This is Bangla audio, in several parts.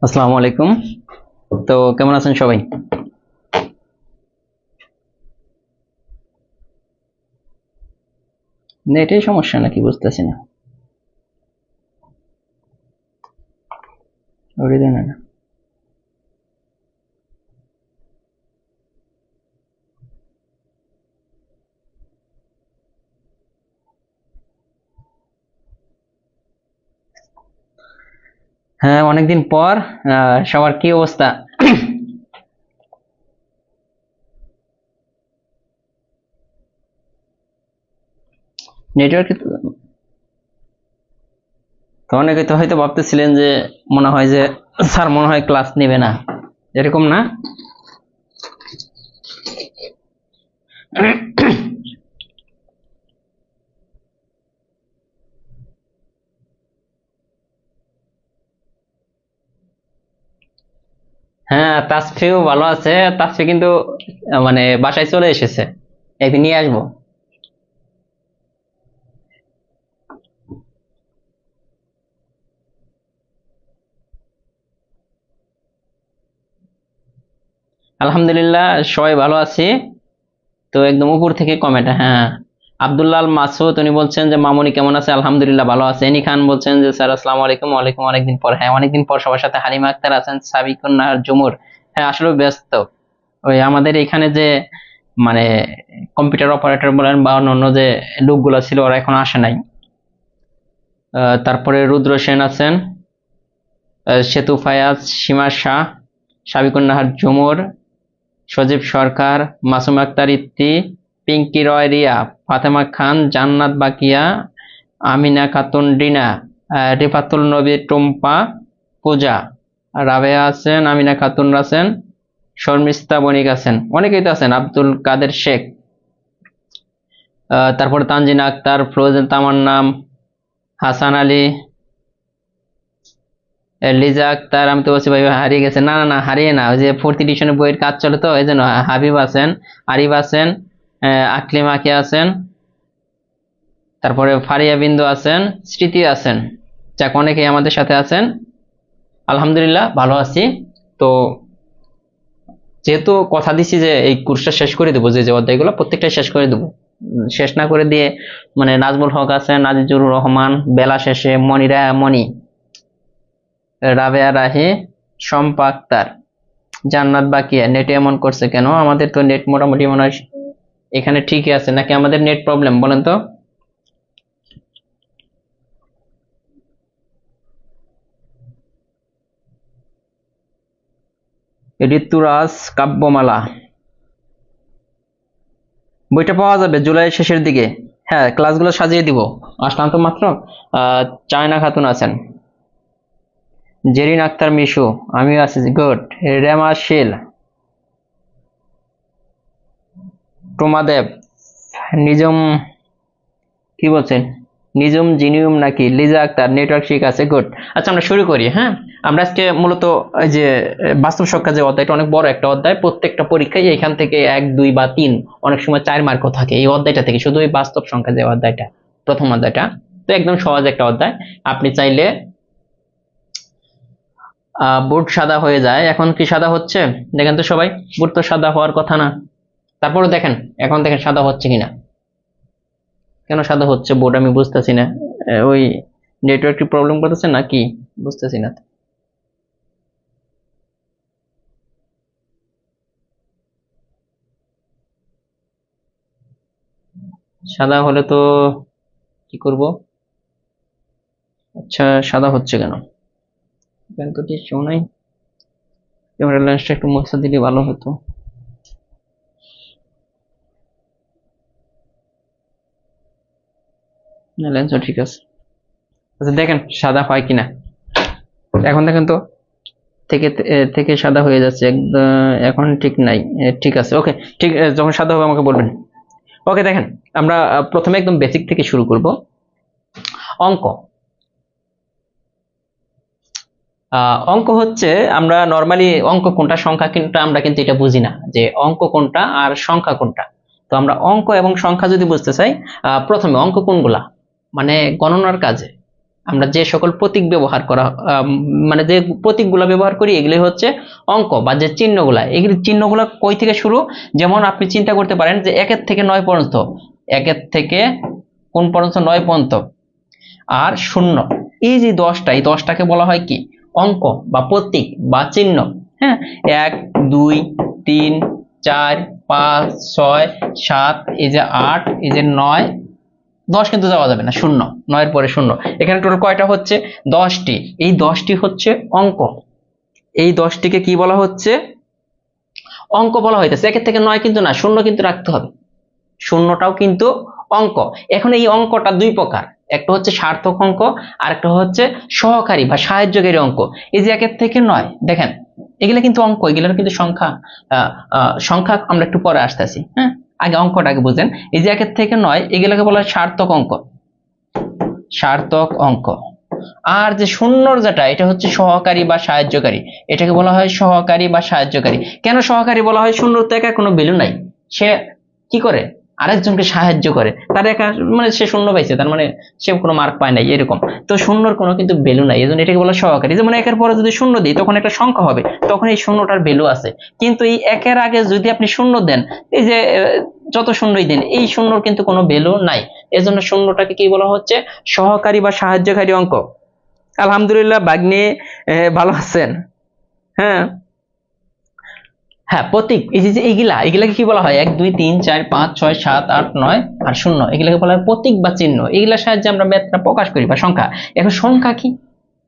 আসসালামু আলাইকুম। তো কেমন আছেন সবাই? নেটের সমস্যা নাকি বুঝতেছি না। না হ্যাঁ, অনেকদিন পর। সবার কি অবস্থা? নেটওয়ার্ক তো অনেকে তো হয়তো ভাবতেছিলেন যে মনে হয় যে স্যার মনে হয় ক্লাস নেবে না, এরকম না? হ্যাঁ, তাসফিও ভালো আছে। তাসফি কিন্তু মানে বাসায় চলে এসেছে, একদিন নিয়ে আসবো। আলহামদুলিল্লাহ, সবাই ভালো আছি। তো একদম উপর থেকে কমেন্ট, হ্যাঁ। আব্দুল্লাহ আল মাসুদ উনি বলছেন যে মামুনি কেমন আছে? আলহামদুলিল্লাহ ভালো আছে। এনি খান বলছেন যে স্যার আসসালামু আলাইকুম। ওয়ালাইকুম, অনেকদিন পর। হ্যাঁ, অনেকদিন পর সবার সাথে। হালিমা আক্তার আছেন, সাবিকুন নাহার জুমুর। হ্যাঁ, আসলে ব্যস্ত। ওই আমাদের এখানে যে মানে কম্পিউটার অপারেটর বলেন বা অন্য যে লোকগুলো ছিল ওরা এখন আসে নাই। তারপরে রুদ্র সেন আছেন, সেতু ফায়াজ, সীমা শাহ, সাবিকুন নাহার জুমুর, সজীব সরকার, মাসুম আক্তার ইত্তি, পিঙ্কি রয় রিয়া, ফাতেমা খান, জান্নাত বাকিয়া, আমিনা খাতুন ডিনা, রিফাতুল নবী টুম্পা, পূজা, রাবেয়া আছেন, আমিনা খাতুন আছেন, শর্মিষ্ঠা বণিক আছেন, অনেকেই তো আছেন, আব্দুল কাদের শেখ, তারপরে তানজিনা আক্তার, ফ্রোজেন তামান্নাম, হাসান আলী, লিজা আক্তার। আমি তো বলছি ভাই হারিয়ে গেছে। না না না, হারিয়ে না, ওই যে ফোর্থ এডিশনের বইয়ের কাজ চলে তো এই জন্য। হাবিব আছেন, আরিফ আছেন, আকলিম আকি আছেন, তারপরে ফারিয়া বিন্দু আছেন, স্মৃতি আছেন। যাক, অনেকেই আমাদের সাথে আছেন। আলহামদুলিল্লাহ ভালো আছি। তো যেহেতু কথা দিছি যে এই কোর্সটা শেষ করে দেবো, যে যে অধ্যায়গুলো প্রত্যেকটা শেষ করে দেবো। শেষ না করে দিয়ে মানে নাজমুল হক আছেন, নাজিজুর রহমান, বেলা শেষে, মনিরা মনি, রাবেয়া রাহি, শম্পা আক্তার, জান্নাত বাকিয়া। নেটে এমন করছে কেন? আমাদের তো নেট মোটামুটি মনে হয় এখানে ঠিকই আছে, নাকি আমাদের নেট প্রবলেম বলেন তো? ঋতুরাজ কাব্যমালা বইটা পাওয়া যাবে জুলাই শেষের দিকে। হ্যাঁ, ক্লাসগুলো সাজিয়ে দিব। আসলাম তো মাত্র। চায়না খাতুন আছেন, জেরিন আক্তার মিশু, আমি আছি, গুড। রেমা শীল, প্রমাদেব, নিজম, কি বলছেন, নিজম জিনিয়ম নাকি? লিজা আক্তার, নেটওয়ার্ক ঠিক আছে, গুড। আচ্ছা, আমরা শুরু করি। হ্যাঁ, আমরা আজকে মূলত এই যে বাস্তব সংখ্যা যে অধ্যায়টা অনেক বড় একটা অধ্যায়। প্রত্যেকটা পরীক্ষায় এখান থেকে 1, 2 বা 3, অনেক সময় 4 মার্কও থাকে এই অধ্যায়টা থেকে। শুধু এই বাস্তব সংখ্যা যে অধ্যায়টা, প্রথম অধ্যায়টা, তো একদম সহজ একটা অধ্যায়। আপনি চাইলে বোর্ড সাদা হয়ে যায়। এখন কি সাদা হচ্ছে? দেখেন তো সবাই, বোর্ড তো সাদা হওয়ার কথা না। তারপরে দেখেন, এখন দেখেন সাদা হচ্ছে কিনা। কেন সাদা হচ্ছে বোর্ড আমি বুঝতেছি না। ওই নেটওয়ার্ক প্রবলেম করতেছে নাকি বুঝতেছি না। সাদা হলে তো কি করব? আচ্ছা, সাদা হচ্ছে কেন? এখানে তো টিস্যু নাই, ক্যামেরা লেন্সটা একটু মুছে দিলে ভালো হতো। লেন্সও ঠিক আছে। আচ্ছা দেখেন সাদা হয় কিনা, এখন দেখেন তো থেকে থেকে সাদা হয়ে যাচ্ছে একদম, এখন ঠিক নাই, ঠিক আছে ওকে। ঠিক যখন সাদা হবে আমাকে বলবেন। ওকে দেখেন আমরা প্রথমে একদম বেসিক থেকে শুরু করব। অঙ্ক, অঙ্ক হচ্ছে আমরা নর্মালি অঙ্ক কোনটা সংখ্যা কোনটা আমরা কিন্তু এটা বুঝি না যে অঙ্ক কোনটা আর সংখ্যা কোনটা। তো আমরা অঙ্ক এবং সংখ্যা যদি বুঝতে চাই, প্রথমে অঙ্ক কোনগুলা, মানে গণনার কাজে আমরা যে সকল প্রতীক ব্যবহার করা, মানে যে প্রতীকগুলো ব্যবহার করি এগুলি হচ্ছে অঙ্ক, বা যে চিহ্নগুলা, এগুলি চিহ্নগুলো কই থেকে শুরু, যেমন আপনি চিন্তা করতে পারেন যে 1 থেকে 9 পর্যন্ত, 1 থেকে কোন পর্যন্ত 9 পর্যন্ত, আর 0, এই যে 10টা, এই 10টাকে বলা হয় কি অঙ্ক বা প্রতীক বা চিহ্ন। হ্যাঁ, 1 2 3 4 5 6 7, এই যে 8, এই যে 9, 10 কিন্তু যাওয়া যাবে না, 0, 9 পরে 0। এখানে টোটাল কয়টা হচ্ছে 10টি, এই 10টি হচ্ছে অঙ্ক। এই 10টিকে কি বলা হচ্ছে অঙ্ক বলা হইতেছে। 1 থেকে 9 কিন্তু না, 0 কিন্তু রাখতে হবে, 0টাও কিন্তু অঙ্ক। এখন এই অঙ্কটা দুই প্রকার, একটা হচ্ছে সার্থক অঙ্ক আর একটা হচ্ছে সহকারী বা সাহায্যকারী অঙ্ক। এই যে 1 থেকে 9 দেখেন এগুলা কিন্তু অঙ্ক, এগুলোর কিন্তু সংখ্যা, সংখ্যা আমরা একটু পরে আসতেছি। হ্যাঁ, আগে অঙ্কটাকে বুঝেন। এই যে 1 থেকে 9 এগুলাকে বলা হয় সার্থক অঙ্ক, সার্থক অঙ্ক। আর যে 0 যেটা, এটা হচ্ছে সহকারী বা সাহায্যকারী, এটাকে বলা হয় সহকারী বা সাহায্যকারী। কেন সহকারী বলা হয়? 0 তো একা কোনো ভ্যালু নাই, সে কি করে আরেকজনকে সাহায্য করে, তার একা মানে সে 0 পাইছে, তার মানে সে কোনো মার্ক পায় নাই এরকম। তো 0-র কোনো কিন্তু ভ্যালু নাই, এজন্য এটাকে বলা সহকারী। যেমন 1-এর পরে যদি 0 দিই তখন একটা সংখ্যা হবে, তখন এই 0টার ভ্যালু আছে। কিন্তু এই 1-এর আগে যদি আপনি 0 দেন, এই যে যত 0ই দেন, এই 0-র কিন্তু কোনো ভ্যালু নাই, এজন্য 0টাকে কি বলা হচ্ছে সহকারী বা সাহায্যকারী অঙ্ক। আলহামদুলিল্লাহ ভাগ্নে, ভালো আছেন? হ্যাঁ হ্যাঁ, প্রতীক, এই যে এগুলাকে কি বলা হয় 1 2 3 4 5 6 7 8 9 আর 0, এগুলাকে বলা হয় প্রতীক বা চিহ্ন। এগুলার সাহায্যে আমরা ম্যাথটা প্রকাশ করি বা সংখ্যা। এখন সংখ্যা কি?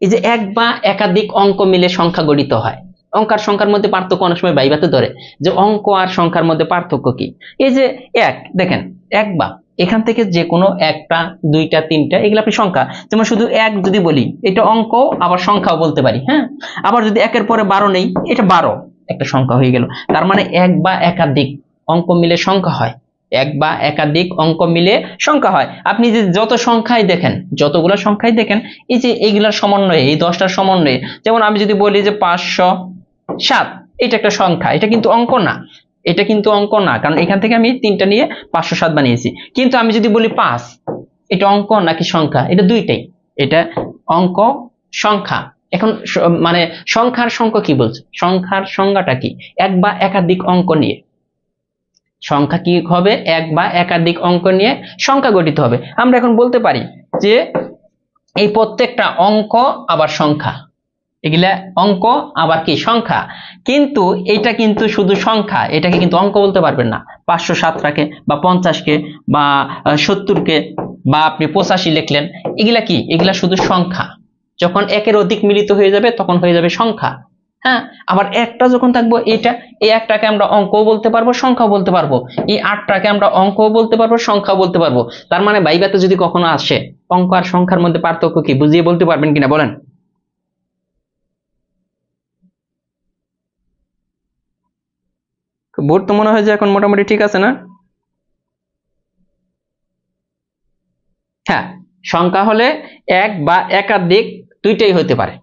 এই যে এক বা একাধিক অঙ্ক মিলে সংখ্যা গঠিত হয়। অঙ্ক আর সংখ্যার মধ্যে পার্থক্য অনেক সময় ভাইবাতে ধরে যে অঙ্ক আর সংখ্যার মধ্যে পার্থক্য কি। এই যে এক দেখেন, এক বা এখান থেকে যে কোনো একটা, দুইটা, তিনটা, এগুলো আপনি সংখ্যা। যেমন শুধু এক যদি বলি এটা অঙ্ক, আবার সংখ্যাও বলতে পারি। হ্যাঁ, আবার যদি 1-এর পরে 12 নেই, এটা 12 একটা সংখ্যা হয়ে গেল। তার মানে এক বা একাধিক অঙ্ক মিলে সংখ্যা হয়, এক বা একাধিক অঙ্ক মিলে সংখ্যা হয়। আপনি যে যত সংখ্যাই দেখেন, যতগুলো সংখ্যাই দেখেন, এই যে এইগুলার সমন্বয়ে, এই 10টার সমন্বয়ে, যেমন আমি যদি বলি যে 507, এটা একটা সংখ্যা, এটা কিন্তু অঙ্ক না, এটা কিন্তু অঙ্ক না, কারণ এখান থেকে আমি 3টা নিয়ে 507 বানিয়েছি। কিন্তু আমি যদি বলি 5, এটা অঙ্ক নাকি সংখ্যা? এটা দুইটাই, এটা অঙ্ক সংখ্যা। এখন মানে সংখ্যার সংখ্যা কি বলছে, সংখ্যার সংজ্ঞাটা কি? এক বা একাধিক অঙ্ক নিয়ে সংখ্যা কি হবে, এক বা একাধিক অঙ্ক নিয়ে সংখ্যা গঠিত হবে। আমরা এখন বলতে পারি যে এই প্রত্যেকটা অঙ্ক আবার সংখ্যা, এগুলা অঙ্ক আবার কি সংখ্যা। কিন্তু এটা কিন্তু শুধু সংখ্যা, এটাকে কিন্তু অঙ্ক বলতে পারবেন না। 507টাকে বা 50কে বা 70কে বা আপনি 85 লিখলেন, এগুলা কি? এগুলা শুধু সংখ্যা। যখন একের অধিক মিলিত হয়ে যাবে তখন হয়ে যাবে সংখ্যা। হ্যাঁ, আবার একটা যখন থাকবো, এটা এই একটাকে আমরা অঙ্কও বলতে পারবো, সংখ্যাও বলতে পারবো। এই 8টাকে আমরা অঙ্কও বলতে পারবো, সংখ্যাও বলতে পারবো। তার মানে ভাইভাতে যদি কখনো আসে অঙ্ক আর সংখ্যার মধ্যে পার্থক্য কি, বুঝিয়ে বলতে পারবেন কিনা বলেন? বোর্ড তো মনে হয় যে এখন মোটামুটি ঠিক আছে না? হ্যাঁ, সংখ্যা হলে এক বা একাধিক দুইটাই হতে পারে।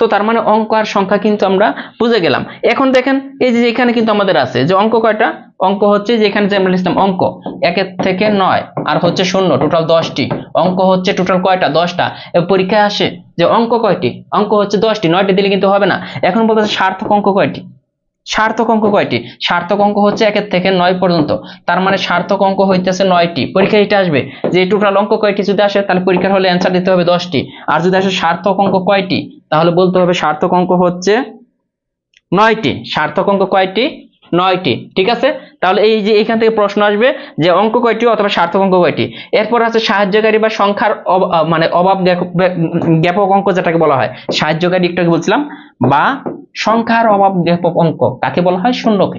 তো তার মানে অঙ্ক আর সংখ্যা কিন্তু আমরা বুঝে গেলাম। এখন দেখেন এই যে এখানে কিন্তু আমাদের আছে যে অঙ্ক কয়টা, অঙ্ক হচ্ছে যে এখানে যে আমরা লিখলাম অঙ্ক 1 থেকে 9 আর হচ্ছে 0, টোটাল 10টি অঙ্ক হচ্ছে। টোটাল কয়টা? 10টা। পরীক্ষায় আসে যে অঙ্ক কয়টি, অঙ্ক হচ্ছে 10টি, 9টি দিলে কিন্তু হবে না। এখন বলতেছে সার্থক অঙ্ক কয়টি, সার্থক অঙ্ক কয়টি? সার্থক অঙ্ক হচ্ছে 1 থেকে 9 পর্যন্ত। তার মানে সার্থক অঙ্ক হইতেছে 9টি। পরীক্ষায় এটা আসবে যে টোটাল অঙ্ক কয়টি, যদি আসে তাহলে পরীক্ষার হলে অ্যান্সার দিতে হবে 10টি। আর যদি আসে সার্থক অঙ্ক কয়টি, তাহলে বলতে হবে সার্থক অঙ্ক হচ্ছে 9টি। সার্থক অঙ্ক কয়টি? 9টি। ঠিক আছে, তাহলে এই যে এখান থেকে প্রশ্ন আসবে যে অঙ্ক কয়টি অথবা সার্থক অঙ্ক কয়টি। এরপর আছে সাহায্যকারী বা সংখ্যার মানে অভাব জ্ঞাপক অঙ্ক যেটাকে বলা হয় সাহায্যকারী, একটু আগে বলছিলাম, বা সংখ্যার অভাব জ্ঞাপক অঙ্ক কাকে বলা হয়? শূন্যকে।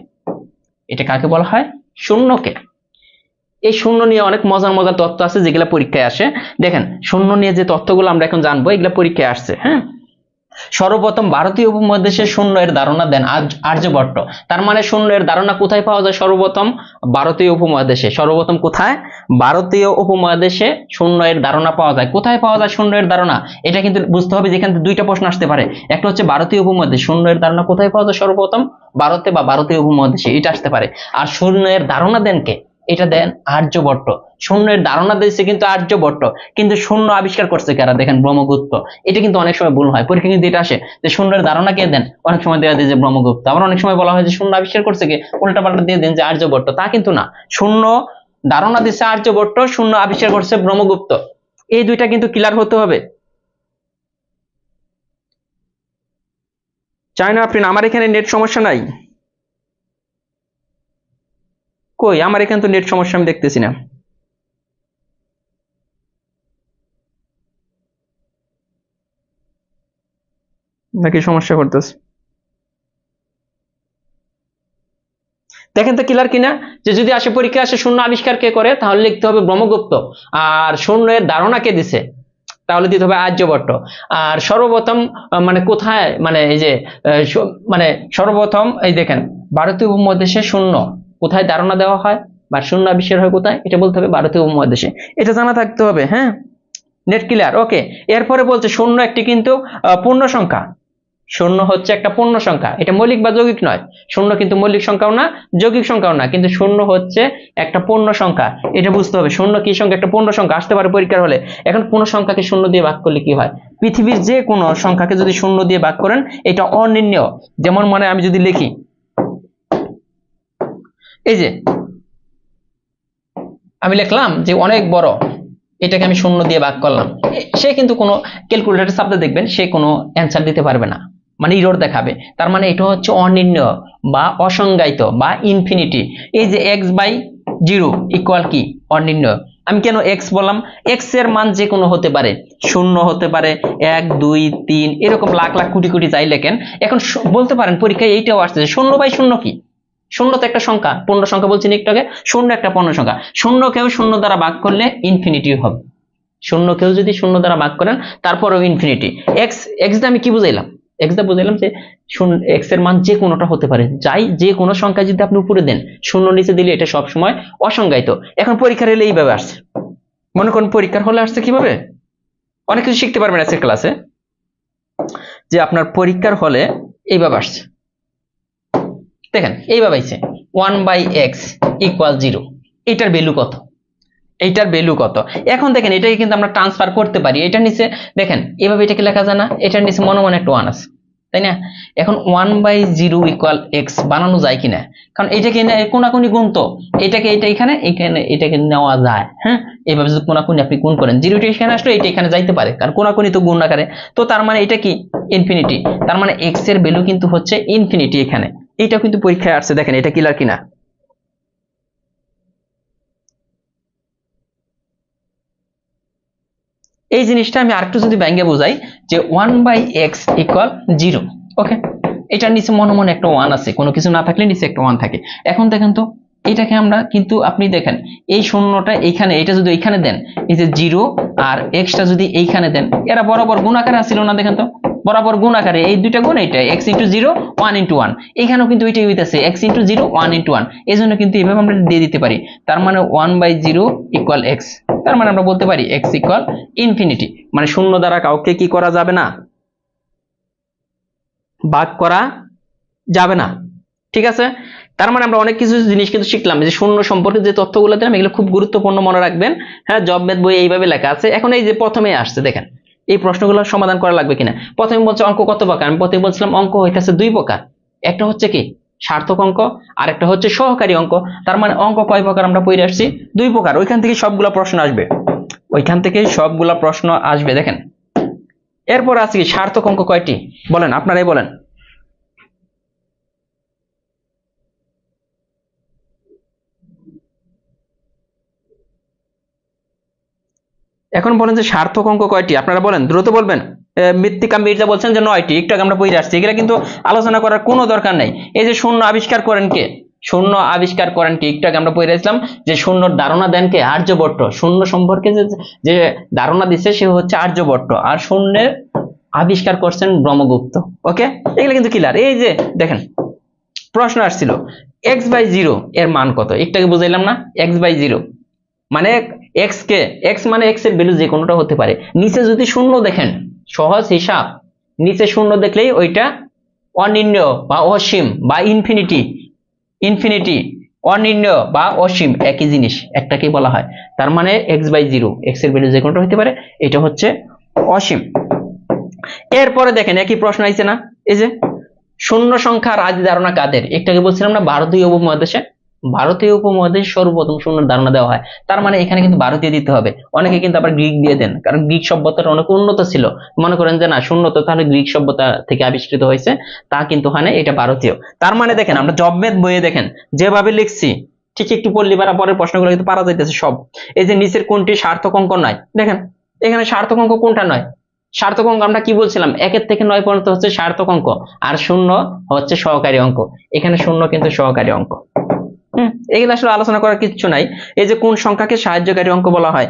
এটা কাকে বলা হয়? শূন্যকে। এই শূন্য নিয়ে অনেক মজার মজার তথ্য আছে যেগুলা পরীক্ষায় আসে। দেখেন শূন্য নিয়ে যে তথ্যগুলো আমরা এখন জানবো এগুলা পরীক্ষায় আসছে। হ্যাঁ, সর্বপ্রথম ভারতীয় উপমহাদেশে শূন্য এর ধারণা দেন আর্যভট্ট। তার মানে শূন্য এর ধারণা কোথায় পাওয়া যায়? সর্বপ্রথম ভারতীয় উপমহাদেশে। সর্বপ্রথম কোথায়? ভারতীয় উপমহাদেশে শূন্য এর ধারণা পাওয়া যায়। কোথায় পাওয়া যায় শূন্য এর ধারণা? এটা কিন্তু বুঝতে হবে, যেখান থেকে দুইটা প্রশ্ন আসতে পারে। একটা হচ্ছে ভারতীয় উপমহাদেশ, শূন্য এর ধারণা কোথায় পাওয়া যায়? সর্বপ্রথম ভারতে বা ভারতীয় উপমহাদেশে, এটা আসতে পারে। আর শূন্য এর ধারণা দেন কে? এটা দেন আর্যভট্ট। শূন্যের ধারণা দিয়েছে কিন্তু আর্যভট্ট, কিন্তু শূন্য আবিষ্কার করছে কারা? দেখেন ব্রহ্মগুপ্ত। এটা কিন্তু অনেক সময় ভুল হয়, পরীক্ষা কিন্তু এটা আসে যে শূন্যের ধারণা কে দেন, অনেক সময় দেওয়া যায় যে ব্রহ্মগুপ্ত, আবার অনেক সময় বলা হয় যে শূন্য আবিষ্কার করছে কে, উল্টা পাল্টা দিয়ে দেন যে আর্যভট্ট। তা কিন্তু না, শূন্য ধারণা দিচ্ছে আর্যভট্ট, শূন্য আবিষ্কার করছে ব্রহ্মগুপ্ত। এই দুইটা কিন্তু ক্লিয়ার হতে হবে। চাই না আপনি, আমার এখানে নেট সমস্যা নাই। কই, আমার এখানে তো নেট সমস্যা আমি দেখতেছি না। নাকি সমস্যা করতেছে? দেখেন তো ক্লিয়ার কিনা, যে যদি আসে পরীক্ষা আসে শূন্য আবিষ্কার কে করে, তাহলে লিখতে হবে ব্রহ্মগুপ্ত। আর শূন্যের ধারণা কে দিছে, তাহলে দিতে হবে আর্যভট্ট। আর সর্বপ্রথম মানে কোথায়, মানে এই যে মানে সর্বপ্রথম এই দেখেন ভারতীয় উপমহাদেশে শূন্য কোথায় ধারণা দেওয়া হয় বা শূন্য আবিষ্কার হয় কোথায়, এটা বলতে হবে ভারতীয় উপমহাদেশে। এটা জানা থাকতে হবে। হ্যাঁ, নেট ক্লিয়ার? ওকে। এরপরে বলছে শূন্য একটি কিন্তু পূর্ণ সংখ্যা। শূন্য হচ্ছে একটা পূর্ণ সংখ্যা, এটা মৌলিক বা যৌগিক নয়। শূন্য কিন্তু মৌলিক সংখ্যাও না, যৌগিক সংখ্যাও না, কিন্তু শূন্য হচ্ছে একটা পূর্ণ সংখ্যা। এটা বুঝতে হবে শূন্য কি সংখ্যা, একটা পূর্ণ সংখ্যা। আসতে পারে পরীক্ষার হলে। এখন কোন সংখ্যাকে শূন্য দিয়ে ভাগ করলে কি হয়? পৃথিবীর যে কোনো সংখ্যাকে যদি শূন্য দিয়ে ভাগ করেন এটা অনির্ণেয়। যেমন মানে আমি যদি লিখি এই যে আমি লিখলাম যে অনেক বড়, এটাকে আমি শূন্য দিয়ে ভাগ করলাম, সে কিন্তু কোনো ক্যালকুলেটর চাপতে দেখবেন সে কোনো অ্যান্সার দিতে পারবে না, মানে ইরর দেখাবে। তার মানে এটা হচ্ছে অনির্ণেয় বা অসংজ্ঞায়িত বা ইনফিনিটি। এই যে x/0 ইকুয়াল কি? অনির্ণেয়। আমি কেন x বললাম? x এর মান যে কোনো হতে পারে, শূন্য হতে পারে, 1 2 3 এরকম লাখ লাখ কোটি কোটি যাই লেখেন। এখন বলতে পারেন পরীক্ষায় এইটাও আসছে, 0/0 কি? শূন্য তো একটা সংখ্যা, পূর্ণ সংখ্যা বলছি একটু আগে, শূন্য একটা পূর্ণ সংখ্যা। শূন্যকেও শূন্য দ্বারা ভাগ করলে ইনফিনিটি হবে। শূন্যকেও যদি শূন্য দ্বারা ভাগ করেন তারপরেও ইনফিনিটি। এক্স দা আমি কি বুঝাইলাম? এক্স দা বুঝাইলাম যে এক্স এর মান যে কোনোটা হতে পারে, যাই যে কোনো সংখ্যা যদি আপনি উপরে দেন, শূন্য নিচে দিলে এটা সবসময় অসংজ্ঞায়িত। এখন পরীক্ষার হলে এইভাবে আসছে, মনে করুন পরীক্ষার হলে আসছে কিভাবে, অনেক কিছু শিখতে পারবেন আজকের ক্লাসে, যে আপনার পরীক্ষার হলে এইভাবে আসছে। দেখেন এইভাবে আইছে 1/x = 0। এটার ভ্যালু কত? এইটার ভ্যালু কত? এখন দেখেন এটাকে কিন্তু আমরা ট্রান্সফার করতে পারি। এটার নিচে দেখেন এভাবে এটাকে লেখা যায় না, এটার নিচে মনে মনে একটা 1 আছে, তাই না? এখন 1/0 = x বানানো যায় কিনা, কারণ এটাকে কোনাকুনি গুণ, তো এটাকে এটা এখানে এটাকে নেওয়া যায়। হ্যাঁ, এইভাবে যদি কোনাকুনি আপনি গুণ করেন, 0টা এখানে আসলে এটা এখানে যাইতে পারে, কারণ কোনাকুনি তো গুণ আকারে। তো তার মানে এটা কি? ইনফিনিটি। তার মানে x এর ভ্যালু কিন্তু হচ্ছে ইনফিনিটি এখানে। এটা কিন্তু পরীক্ষায় আসছে, দেখেন এটা ক্লিয়ার কিনা। এই জিনিসটা আমি আরেকটু যদি ব্যাঙ্গে বোঝাই, যে 1/x = 0। ওকে, এটার নিচে মনে মনে একটা 1 আছে, কোনো কিছু না থাকলে নিচে একটা 1 থাকে। এখন দেখেন তো এটাকে আমরা কিন্তু আপনি দেখেন এই শূন্যটা এইখানে, এটা যদি এইখানে দেন, এই যে 0 আর এক্সটা যদি এইখানে দেন, এরা বরাবর গুণ আকারে আসছিল না? দেখেন তো বরাবর গুণ আকারে, এই দুইটা গুণ, এটা x * 0 1 * 1, এখানেও কিন্তু ওইটাই হইতাছে x * 0 1 * 1। এই জন্য কিন্তু এইভাবে আমরা দিয়ে দিতে পারি। তার মানে 1/0 = x। তার মানে আমরা বলতে পারি x = ইনফিনিটি। মানে শূন্য দ্বারা কাউকে কি করা যাবে না? ভাগ করা যাবে না। ঠিক আছে, তার মানে আমরা অনেক কিছু জিনিস কিন্তু শিখলাম, যে শূন্য সম্পর্কে যে তথ্যগুলো দিলাম এগুলো খুব গুরুত্বপূর্ণ, মনে রাখবেন। হ্যাঁ, জব ম্যাথ বই এইভাবে লেখা আছে। এখন এই যে প্রথমে আসছে দেখেন এই প্রশ্নগুলো সমাধান করা লাগবে কিনা। প্রথমে বলছে অঙ্ক কত প্রকার, আমি প্রথমে বলছিলাম অঙ্ক হইতেছে 2 প্রকার। একটা হচ্ছে কি সার্থক অঙ্ক, আর একটা হচ্ছে সহকারী অঙ্ক। তার মানে অঙ্ক কয় প্রকার আমরা পড়ে আসছি? 2 প্রকার। ওইখান থেকে সবগুলা প্রশ্ন আসবে, ওইখান থেকে সবগুলা প্রশ্ন আসবে। দেখেন এরপর আছে কি সার্থক অঙ্ক কয়টি, বলেন আপনারাই বলেন। এখন বলেন যে সার্থক অঙ্ক কয়টি, আপনারা বলেন, দ্রুত বলবেন। মৃত্তিকা মির্জা বলছেন যে 9টি, একটু আগে আমরা পড়ে আসছি, এগুলা কিন্তু আলোচনা করার কোনো দরকার নাই। এই যে শূন্য আবিষ্কার করেন কে, শূন্য আবিষ্কার করেন কে, একটু আগে আমরা পড়ে আসলাম যে শূন্যর ধারণা দেন কে, আর্যভট্ট। শূন্য সম্পর্কে যে ধারণা দিচ্ছে সে হচ্ছে আর্যভট্ট, আর শূন্যের আবিষ্কার করছেন ব্রহ্মগুপ্ত। ওকে, এগুলো কিন্তু ক্লিয়ার। এই যে দেখেন প্রশ্ন আসছিল x/0 এর মান কত, একটু আগে বুঝাইলাম না, x/0 মানে x মানে x এর ভ্যালু যে কোনোটা হতে পারে। নিচে যদি শূন্য দেখেন, সহজ হিসাব, নিচে শূন্য দেখলেই ওইটা অনির্ণয় বা অসীম বা ইনফিনিটি অনির্ণয় বা অসীম একই জিনিস, একটাকেই বলা হয়। তার মানে x/0, x এর ভ্যালু যে কোনোটা হতে পারে, এটা হচ্ছে অসীম। এরপরে দেখেন একই প্রশ্ন আইছে না, এই যে শূন্য সংখ্যার আদি ধারণা কাদের, একটাকে বলছিলাম না ভারতীয় উপমহাদেশে, ভারতীয় উপমহাদেশে সর্বপ্রথম শূন্যের ধারণা দেওয়া হয়। তার মানে এখানে কিন্তু ভারতীয় দিতে হবে। অনেকে কিন্তু আবার গ্রিক দিয়ে দেন, কারণ গ্রিক সভ্যতাটা অনেক উন্নত ছিল, মনে করেন যে না শূন্য তো তাহলে গ্রিক সভ্যতা থেকে আবিষ্কৃত হয়েছে, তা কিন্তু ওখানে এটা ভারতীয়। তার মানে দেখেন আমরা জবমেদ বইয়ে দেখেন যেভাবে লিখছি, ঠিক একটু পল্লী পারা পরের প্রশ্নগুলো কিন্তু পারা যাইতেছে সব। এই যে নিচের কোনটি সার্থক অঙ্ক নয়, দেখেন এখানে সার্থক অঙ্ক কোনটা নয়, সার্থক অঙ্ক আমরা কি বলছিলাম 1 থেকে 9 পর্যন্ত হচ্ছে সার্থক অঙ্ক, আর শূন্য হচ্ছে সহকারী অঙ্ক। এখানে শূন্য কিন্তু সহকারী অঙ্ক। এগুলো আসলে আলোচনা করার কিছু নাই। এই যে কোন সংখ্যাকে সাহায্যকারী অঙ্ক বলা হয়,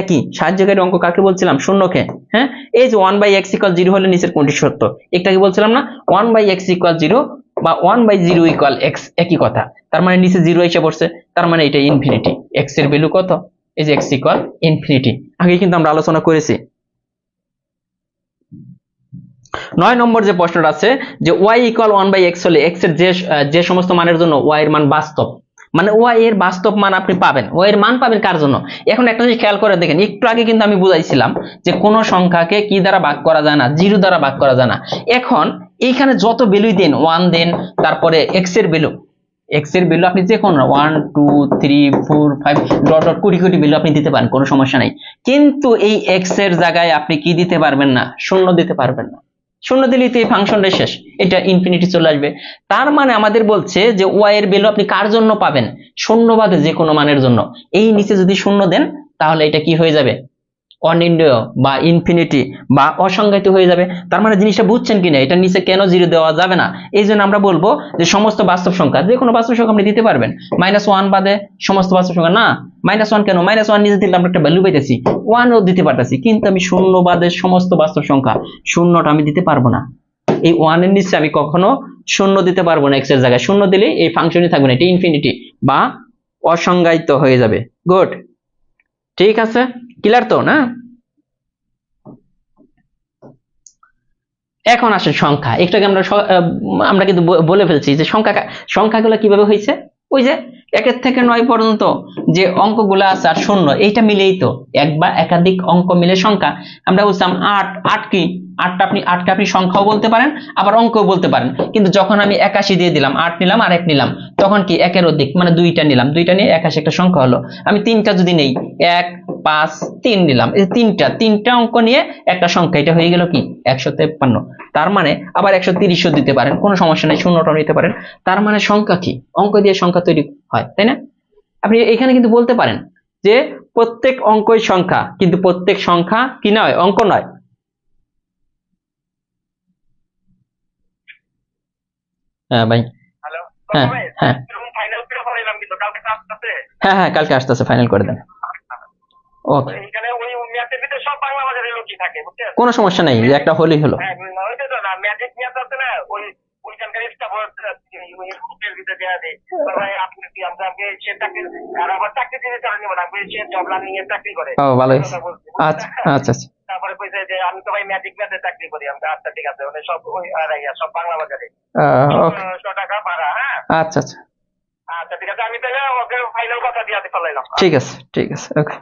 একই সাহায্যকারী অঙ্ক কাকে বলছিলাম, শূন্যকে। হ্যাঁ, এই যে 1/x = 0 হলে নিচের কোনটি সত্য, একটাকে বলছিলাম না 1/x = 0 বা 1/0 = x, একই কথা। তার মানে নিচে 0 এসে পড়ছে, তার মানে এটা ইনফিনিটি। x এর ভ্যালু কত, এই যে x = ইনফিনিটি, আগে কিন্তু আমরা আলোচনা করেছি। 9 নম্বর যে প্রশ্নটা আছে যে y = 1/x হলে x এর যে সমস্ত মানের জন্য y এর মান বাস্তব, মানে y এর বাস্তব মান আপনি পাবেন, y এর মান পাবেন কার জন্য। এখন একটা জিনিস খেয়াল করে দেখেন, একটু আগে কিন্তু আমি বুঝাইছিলাম যে কোন সংখ্যাকে কি দ্বারা ভাগ করা যায় না, 0 দ্বারা ভাগ করা যায় না। এখন এইখানে যত ভ্যালুই দেন, 1 দেন, তারপরে x এর ভ্যালু আপনি যে কোনো 1 2 3 4 5 dot dot crore crore value আপনি দিতে পারেন, কোনো সমস্যা নাই। কিন্তু এই x এর জায়গায় আপনি কি দিতে পারবেন না, শূন্য দিতে পারবেন না। শূন্য দিলেই তো এই ফাংশনটা শেষ, এটা ইনফিনিটি চলে আসবে। তার মানে আমাদের বলছে যে y এর ভ্যালু আপনি কার জন্য পাবেন, শূন্য বাদে যে কোনো মানের জন্য। এই নিচে যদি শূন্য দেন তাহলে এটা কি হয়ে যাবে, অনির্ণয় বা ইনফিনিটি বা অসংজ্ঞায়িত হয়ে যাবে। তার মানে জিনিসটা বুঝছেন কিনা, এটা নিচে কেন 0 দেওয়া যাবে না। এই জন্য আমরা বলবো যে সমস্ত বাস্তব সংখ্যা, যে কোনো বাস্তব সংখ্যা আপনি দিতে পারবেন, -1 বাদে সমস্ত বাস্তব সংখ্যা না। -1 কেন, -1 নিচে দিলে আমরা একটা ভ্যালু পাইতেছি, 1 ও দিতে পারতেছি, কিন্তু আমি শূন্য বাদে সমস্ত বাস্তব সংখ্যা, শূন্যটা আমি দিতে পারবো না। এই 1 এর নিচে আমি কখনো শূন্য দিতে পারবো না, x এর জায়গায় শূন্য দিলে এই ফাংশনই থাকবে না, এটা ইনফিনিটি বা অসংজ্ঞায়িত হয়ে যাবে। গুড, ঠিক আছে, ক্লিয়ার তো না। এখন আসে সংখ্যা, একটু আগে আমরা কিন্তু বলে ফেলছি যে সংখ্যাগুলো কিভাবে হয়েছে। ওই যে 1 থেকে 9 পর্যন্ত যে অঙ্কগুলো আছে আর শূন্য, এইটা মিলেই তো এক বা একাধিক অঙ্ক মিলে সংখ্যা। আমরা বলছিলাম 8 কি, 8টা আপনি সংখ্যাও বলতে পারেন আবার অঙ্কও বলতে পারেন। কিন্তু যখন আমি 81 দিয়ে দিলাম, 8 নিলাম আর 1 নিলাম, তখন কি 1 এর অধিক মানে 2টা নিলাম, 2টা নিয়ে 81 একটা সংখ্যা হলো। আমি 3টা যদি নেই, 1 5 3 নিলাম, এই তিনটা অঙ্ক নিয়ে একটা সংখ্যা, এটা হয়ে গেল কি 153। তার মানে আবার 130ও দিতে পারেন, কোনো সমস্যা নেই, শূন্যটাও নিতে পারেন। তার মানে সংখ্যা কি, অঙ্ক দিয়ে সংখ্যা তৈরি হয়, তাই না। আপনি এখানে কিন্তু বলতে পারেন যে প্রত্যেক অঙ্কই সংখ্যা, কিন্তু প্রত্যেক সংখ্যা কি নয়, অঙ্ক নয়। হ্যাঁ ভাই, হ্যাঁ হ্যাঁ হ্যাঁ হ্যাঁ, কালকে আসতেছে, ফাইনাল করে দেন। ওকে, কোনো সমস্যা নেই, যে একটা হলেই হলো। ও ভালো হয়েছে, আচ্ছা আচ্ছা আচ্ছা। তারপরে কইছে যে আমি তো ভাই ম্যাজিক ম্যাথে চাকরি করি। আমরা আচ্ছা ঠিক আছে, মানে সব ওই সব বাংলা বাজারে 100 টাকা ভাড়া। হ্যাঁ আচ্ছা আচ্ছা আচ্ছা, ঠিক আছে, আমি তাহলে ওকে ফাইনাল কথা দিয়ে ফেলাইলাম। ঠিক আছে ঠিক আছে, ওকে।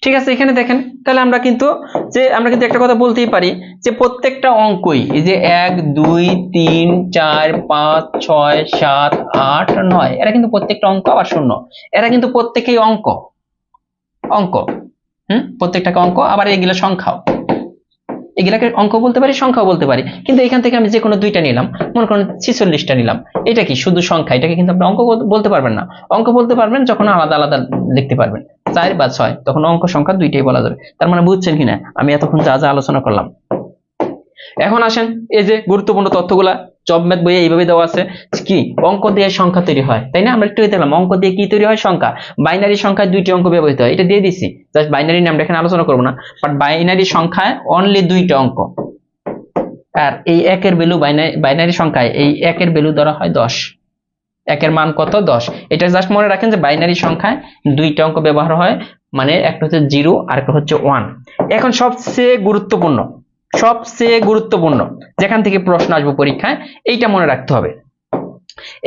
ঠিক আছে, এখানে দেখেন তাহলে আমরা কিন্তু একটা কথা বলতেই পারি যে প্রত্যেকটা অঙ্কই, এই যে 1 2 3 4 5 6 7 8 9, এরা কিন্তু প্রত্যেকটা অঙ্ক আবার শূন্য, এরা কিন্তু প্রত্যেকেই অঙ্ক প্রত্যেকটা অঙ্ক, আবার এগুলো সংখ্যাও, এগুলাকে অঙ্ক বলতে পারি, সংখ্যাও বলতে পারি, কিন্তু এখান থেকে আমি যে কোনো দুইটা নিলাম, মনে করেন 46টা নিলাম, এটা কি শুধু সংখ্যা, এটাকে কিন্তু আপনি অঙ্ক বলতে পারবেন না। অঙ্ক বলতে পারবেন যখন আলাদা আলাদা লিখতে পারবেন, 4 বা 6, তখন অঙ্ক সংখ্যা দুইটাই বলা যাবে। তার মানে বুঝছেন কিনা আমি এতক্ষণ যা যা আলোচনা করলাম। এখন আসেন এই যে গুরুত্বপূর্ণ তথ্যগুলা জব ম্যাথ বইয়ে এইভাবে দেওয়া আছে, কি অঙ্ক দিয়ে সংখ্যা তৈরি হয়, তাই না? আমরা একটু দেখলাম অঙ্ক দিয়ে কি তৈরি হয়, সংখ্যা। বাইনারি সংখ্যায় দুইটি অঙ্ক ব্যবহৃত হয়, এটা দিয়ে দিছি, জাস্ট বাইনারি নামটা এখানে আলোচনা করবো না, বাট বাইনারি সংখ্যায় অনলি দুইটা অঙ্ক। আর এই একের ভ্যালু বাইনারি সংখ্যায় এই একের ভ্যালু ধরা হয় 10, একের মান কত 10। এটা জাস্ট মনে রাখেন যে বাইনারি সংখ্যায় দুইটা অঙ্ক ব্যবহার হয়, মানে একটা হচ্ছে 0 আর একটা হচ্ছে 1। এখন সবচেয়ে গুরুত্বপূর্ণ যেখান থেকে প্রশ্ন আসবে পরীক্ষায়, এইটা মনে রাখতে হবে।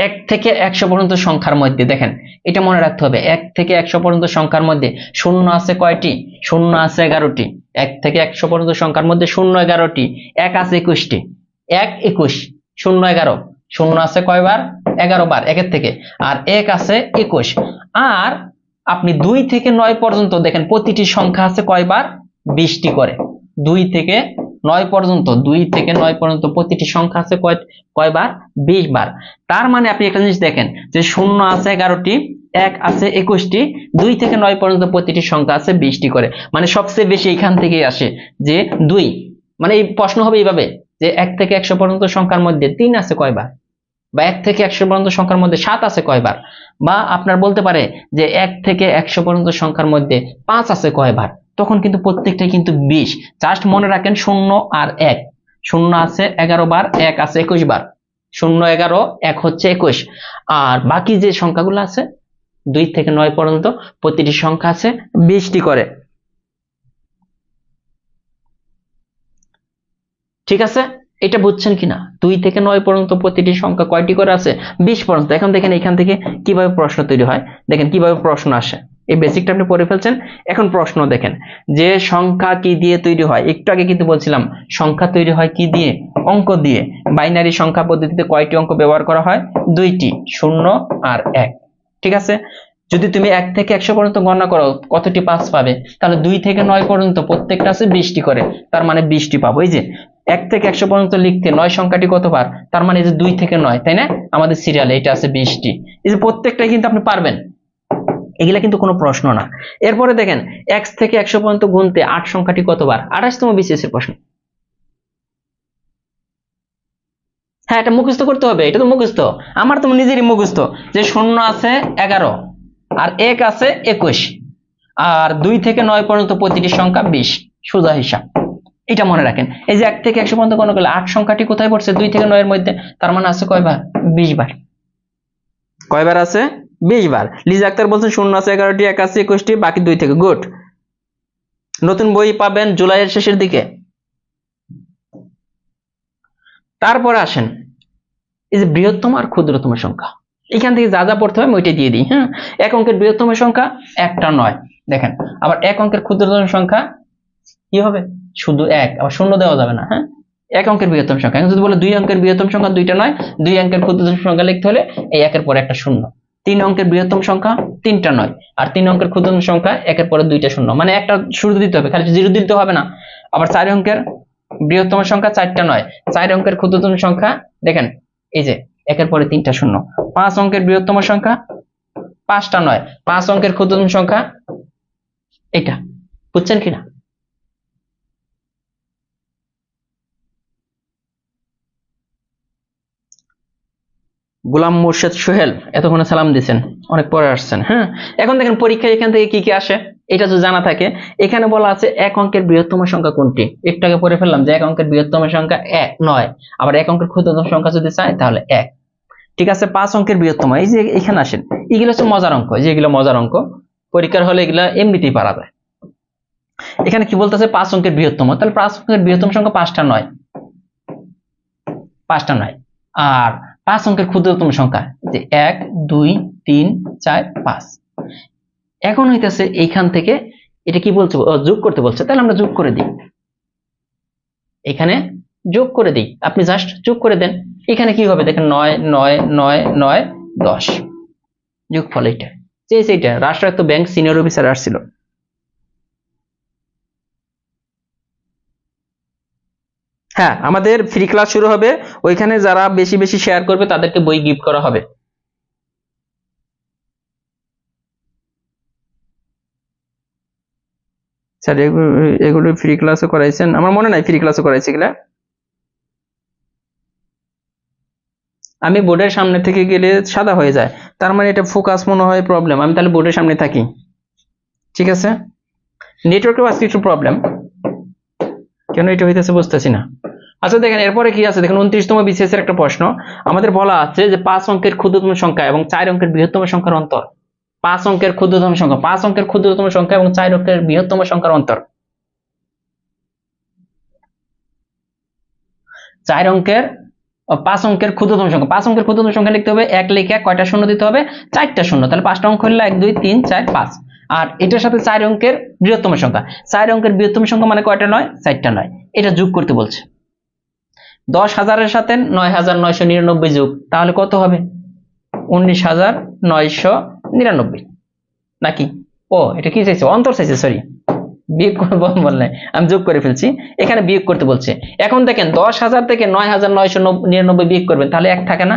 1 থেকে 100 পর্যন্ত সংখ্যার মধ্যে দেখেন, এটা মনে রাখতে হবে, 1 থেকে 100 পর্যন্ত সংখ্যার মধ্যে শূন্য আছে কয়টি? শূন্য আছে 11টি। 1 থেকে 100 পর্যন্ত সংখ্যার মধ্যে শূন্য 11টি, 1 আছে 21টি। 1 21 শূন্য 11, শূন্য আছে কয়বার? 11 বার একের থেকে, আর 1 আছে 21। আর আপনি 2 থেকে 9 পর্যন্ত দেখেন প্রতিটি সংখ্যা আছে কয়বার? 20টি করে। 2 থেকে 9 পর্যন্ত প্রতিটি সংখ্যা আছে কয়বার? 20 বার। তার মানে আপনি একটা জিনিস দেখেন যে শূন্য আছে 11টি, 1 আছে 21টি, 2 থেকে 9 পর্যন্ত প্রতিটি সংখ্যা আছে 20টি করে, মানে সবচেয়ে বেশি এখান থেকেই আসে যে 2। মানে এই প্রশ্ন হবে এইভাবে যে 1 থেকে 100 পর্যন্ত সংখ্যার মধ্যে 3 আছে কয়বার, বা 1 থেকে 100 পর্যন্ত সংখ্যার মধ্যে 7 আছে কয়বার, বা আপনার বলতে পারে যে 1 থেকে 100 পর্যন্ত সংখ্যার মধ্যে 5 আছে কয়বার, তখন কিন্তু প্রত্যেকটাই কিন্তু 20। জাস্ট মনে রাখেন 0 আর 1, 0 আছে 11 বার, 1 আছে 21 বার, 0 11, 1 হচ্ছে 21। আর বাকি যে সংখ্যাগুলো আছে 2 থেকে 9 পর্যন্ত প্রতিটি সংখ্যা আছে 20টি করে। ঠিক আছে, এটা বুঝছেন কিনা? 2 থেকে 9 পর্যন্ত প্রতিটি সংখ্যা কয়টি করে আছে? 20 পর্যন্ত। এখন দেখেন এখান থেকে কিভাবে প্রশ্ন তৈরি হয়, দেখেন কিভাবে প্রশ্ন আসে। এই বেসিকটা আপনি পড়ে ফেলছেন, এখন প্রশ্ন দেখেন যে সংখ্যা কি দিয়ে তৈরি হয়। একটু আগে কিন্তু বলছিলাম সংখ্যা তৈরি হয় কি দিয়ে? অঙ্ক দিয়ে। বাইনারি সংখ্যা পদ্ধতিতে কয়টি অঙ্ক ব্যবহার করা হয়? 2টি, 0 আর 1। ঠিক আছে, যদি তুমি 1 থেকে 100 পর্যন্ত গণনা করো কতটি 5 পাবে? তাহলে 2 থেকে 9 পর্যন্ত প্রত্যেকটা আছে 20টি করে, তার মানে 20টি পাবো। এই যে 1 থেকে 100 পর্যন্ত লিখতে 9 সংখ্যাটি কতবার? তার মানে এই যে 2 থেকে 9, তাই না? আমাদের সিরিয়ালে এটা আছে 20টি। এই যে প্রত্যেকটাই কিন্তু আপনি পারবেন, এগুলা কিন্তু কোনো প্রশ্ন না। এরপরে দেখেন 1 থেকে 100 পর্যন্ত গুনতে 8 সংখ্যাটি কতবার? 28তম বিসিএস এর প্রশ্ন। হ্যাঁ, এটা মুখস্থ করতে হবে, এটা তো মুখস্থ, আমার তো নিজেরই মুখস্থ যে 0 আছে 11 আর 1 আছে 21, আর 2 থেকে 9 পর্যন্ত প্রতিটি সংখ্যা 20, সোজা হিসাব। এটা মনে রাখেন। এই যে 1 থেকে 100 পর্যন্ত গণনা করলে 8 সংখ্যাটি কোথায় পড়ছে? 2 থেকে 9 এর মধ্যে, তার মানে আছে কয়বার? 20 বার। কয়বার আছে? 20 বার। লিজা আক্তার বলছেন 0 আছে 11টি, 1 আছে 21টি, বাকি 2 থেকে। গুড। নতুন বই পাবেন জুলাইয়ের শেষের দিকে। তারপরে আসেন এই যে বৃহত্তম আর ক্ষুদ্রতম সংখ্যা, এখান থেকে যা যা পড়তে হয় আমি ওইটাই দিয়ে দিই। হ্যাঁ, 1 অঙ্কের বৃহত্তম সংখ্যা একটা 9, দেখেন। আবার 1 অঙ্কের ক্ষুদ্রতম সংখ্যা কি হবে? শুধু 1, আবার শূন্য দেওয়া যাবে না। হ্যাঁ, 1 অঙ্কের বৃহত্তম সংখ্যা। এখন যদি বলে 2 অঙ্কের বৃহত্তম সংখ্যা 2টা 9, 2 অঙ্কের ক্ষুদ্রতম সংখ্যা লিখতে হলে এই 1-এর পরে একটা শূন্য। 3 অঙ্কের বৃহত্তম সংখ্যা 3টা 9, আর 3 অঙ্কের ক্ষুদ্রতম সংখ্যা 1-এর পরে 2টা শূন্য, মানে একটা শুরু দিতে হবে, খালি 0 দিতে হবে না। আবার 4 অঙ্কের বৃহত্তম সংখ্যা 4টা 9, 4 অঙ্কের ক্ষুদ্রতম সংখ্যা দেখেন এই যে 1-এর পরে 3টা শূন্য। 5 অঙ্কের বৃহত্তম সংখ্যা 5টা 9, 5 অঙ্কের ক্ষুদ্রতম সংখ্যা এটা। বুঝছেন কিনা? গোলাম মোর্শেদ সোহেল এতক্ষণে সালাম দিয়েছেন, অনেক পরে আসছেন। হ্যাঁ, এখন দেখেন পরীক্ষায় এখান থেকে কি কি আসে এটা তো জানা থাকে। এখানে বলা আছে 1 অঙ্কের বৃহত্তম সংখ্যা কোনটি। একটু আগে পড়ে ফেললাম যে 1 অঙ্কের বৃহত্তম সংখ্যা 9, আবার 1 অঙ্কের ক্ষুদ্রতম সংখ্যা যদি চাই তাহলে 1। ঠিক আছে, 5 অঙ্কের বৃহত্তম, এই যে এখানে আসেন, এগুলো হচ্ছে মজার অঙ্ক, যে এগুলো মজার অঙ্ক, পরীক্ষার হলে এগুলা এমনিতেই পারা যায়। এখানে কি বলতেছে 5 অঙ্কের বৃহত্তম, তাহলে 5 অঙ্কের বৃহত্তম সংখ্যা 5টা 9, 5টা 9। আর 5 অঙ্কের ক্ষুদ্রতম সংখ্যা যে 1 2 3 4 5। এখন হইতেছে এইখান থেকে এটা কি বলছে? যোগ করতে বলছে, তাহলে আমরা যোগ করে দিই, এখানে যোগ করে দিই। আপনি জাস্ট যোগ করে দেন, এখানে কি হবে দেখেন 9 9 9 9 10, যোগফল এইটা। সেইটা রাষ্ট্রায়ত্ত ব্যাংক সিনিয়র অফিসার আসছিল। হ্যাঁ, আমাদের ফ্রি ক্লাস শুরু হবে, ওইখানে যারা বেশি বেশি শেয়ার করবে তাদেরকে বই গিফট করা হবে। স্যার এগুলো ফ্রি ক্লাসও করাইছেন? আমার মনে নাই ফ্রি ক্লাসও করাইছে এগুলা। আমি বোর্ডের সামনে থেকে গেলে সাদা হয়ে যায়, তার মানে এটা ফোকাস মনে হয় প্রবলেম, আমি তাহলে বোর্ডের সামনে থাকি। ঠিক আছে, নেটওয়ার্কেও আজকে একটু প্রবলেম, কেন এটা হইতেছে বুঝতেছি না। আচ্ছা দেখেন এরপরে কি আছে দেখেন, 29তম বিসিএস এর একটা প্রশ্ন। আমাদের বলা আছে যে 5 অঙ্কের ক্ষুদ্রতম সংখ্যা এবং 4 অঙ্কের বৃহত্তম সংখ্যার অন্তর। 5 অঙ্কের ক্ষুদ্রতম সংখ্যা, 5 অঙ্কের ক্ষুদ্রতম সংখ্যা এবং 4 অঙ্কের বৃহত্তম সংখ্যার অন্তর। 4 অঙ্কের 5 অঙ্কের ক্ষুদ্রতম সংখ্যা, 5 অঙ্কের ক্ষুদ্রতম সংখ্যা লিখতে হবে, এক লিখে কয়টা শূন্য দিতে হবে? 4টা শূন্য। তাহলে 5টা অঙ্ক হলো 1 2 3 4 5। আর এটার সাথে 4 অঙ্কের বৃহত্তম সংখ্যা, 4 অঙ্কের বৃহত্তম সংখ্যা মানে কয়টা নয়? 4টা নয়। এটা যোগ করতে বলছে। 10,000 এর সাথে 9,999 যোগ, তাহলে কত হবে? 19,999 নাকি? ও এটা কি চাইছে? অন্তর চাইছে, সরি, বিয়োগ করবো বললে আমি যোগ করে ফেলছি, এখানে বিয়োগ করতে বলছে। এখন দেখেন 10,000 থেকে 9,999 বিয়োগ করবেন, তাহলে 1 থাকে না?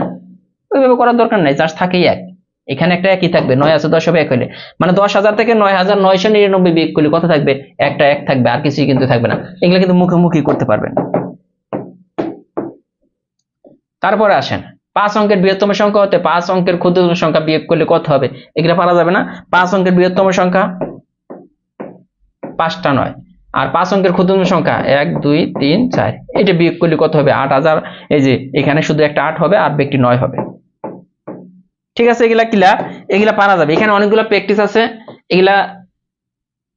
ওইভাবে করার দরকার নাই, জাস্ট থাকেই 1। এখানে একটা একই থাকবে, 9 আছে 10 হবে 1 হলে, মানে 10,000 থেকে 9,999 বিয়োগ করলে কত থাকবে? একটা 1 থাকবে, আর কিছুই কিন্তু থাকবে না। এগুলো কিন্তু মুখোমুখি করতে পারবেন। তারপরে আসেন 5 অঙ্কের বৃহত্তম সংখ্যা হতে 5 অঙ্কের ক্ষুদ্রতম সংখ্যা বিয়োগ করলে কত হবে? এগুলো পারা যাবে না। 5 অঙ্কের বৃহত্তম সংখ্যা 5টা নয়, আর 5 অঙ্কের ক্ষুদ্রতম সংখ্যা 1 2 3 4, এটা বিয়োগ করলে কত হবে? 8,000। এই যে এখানে শুধু একটা 8 হবে আর একটি 9 হবে। ঠিক আছে, এগুলা ক্লিয়ার, এগুলা পারা যাবে। এখানে অনেকগুলো প্র্যাকটিস আছে, এগুলা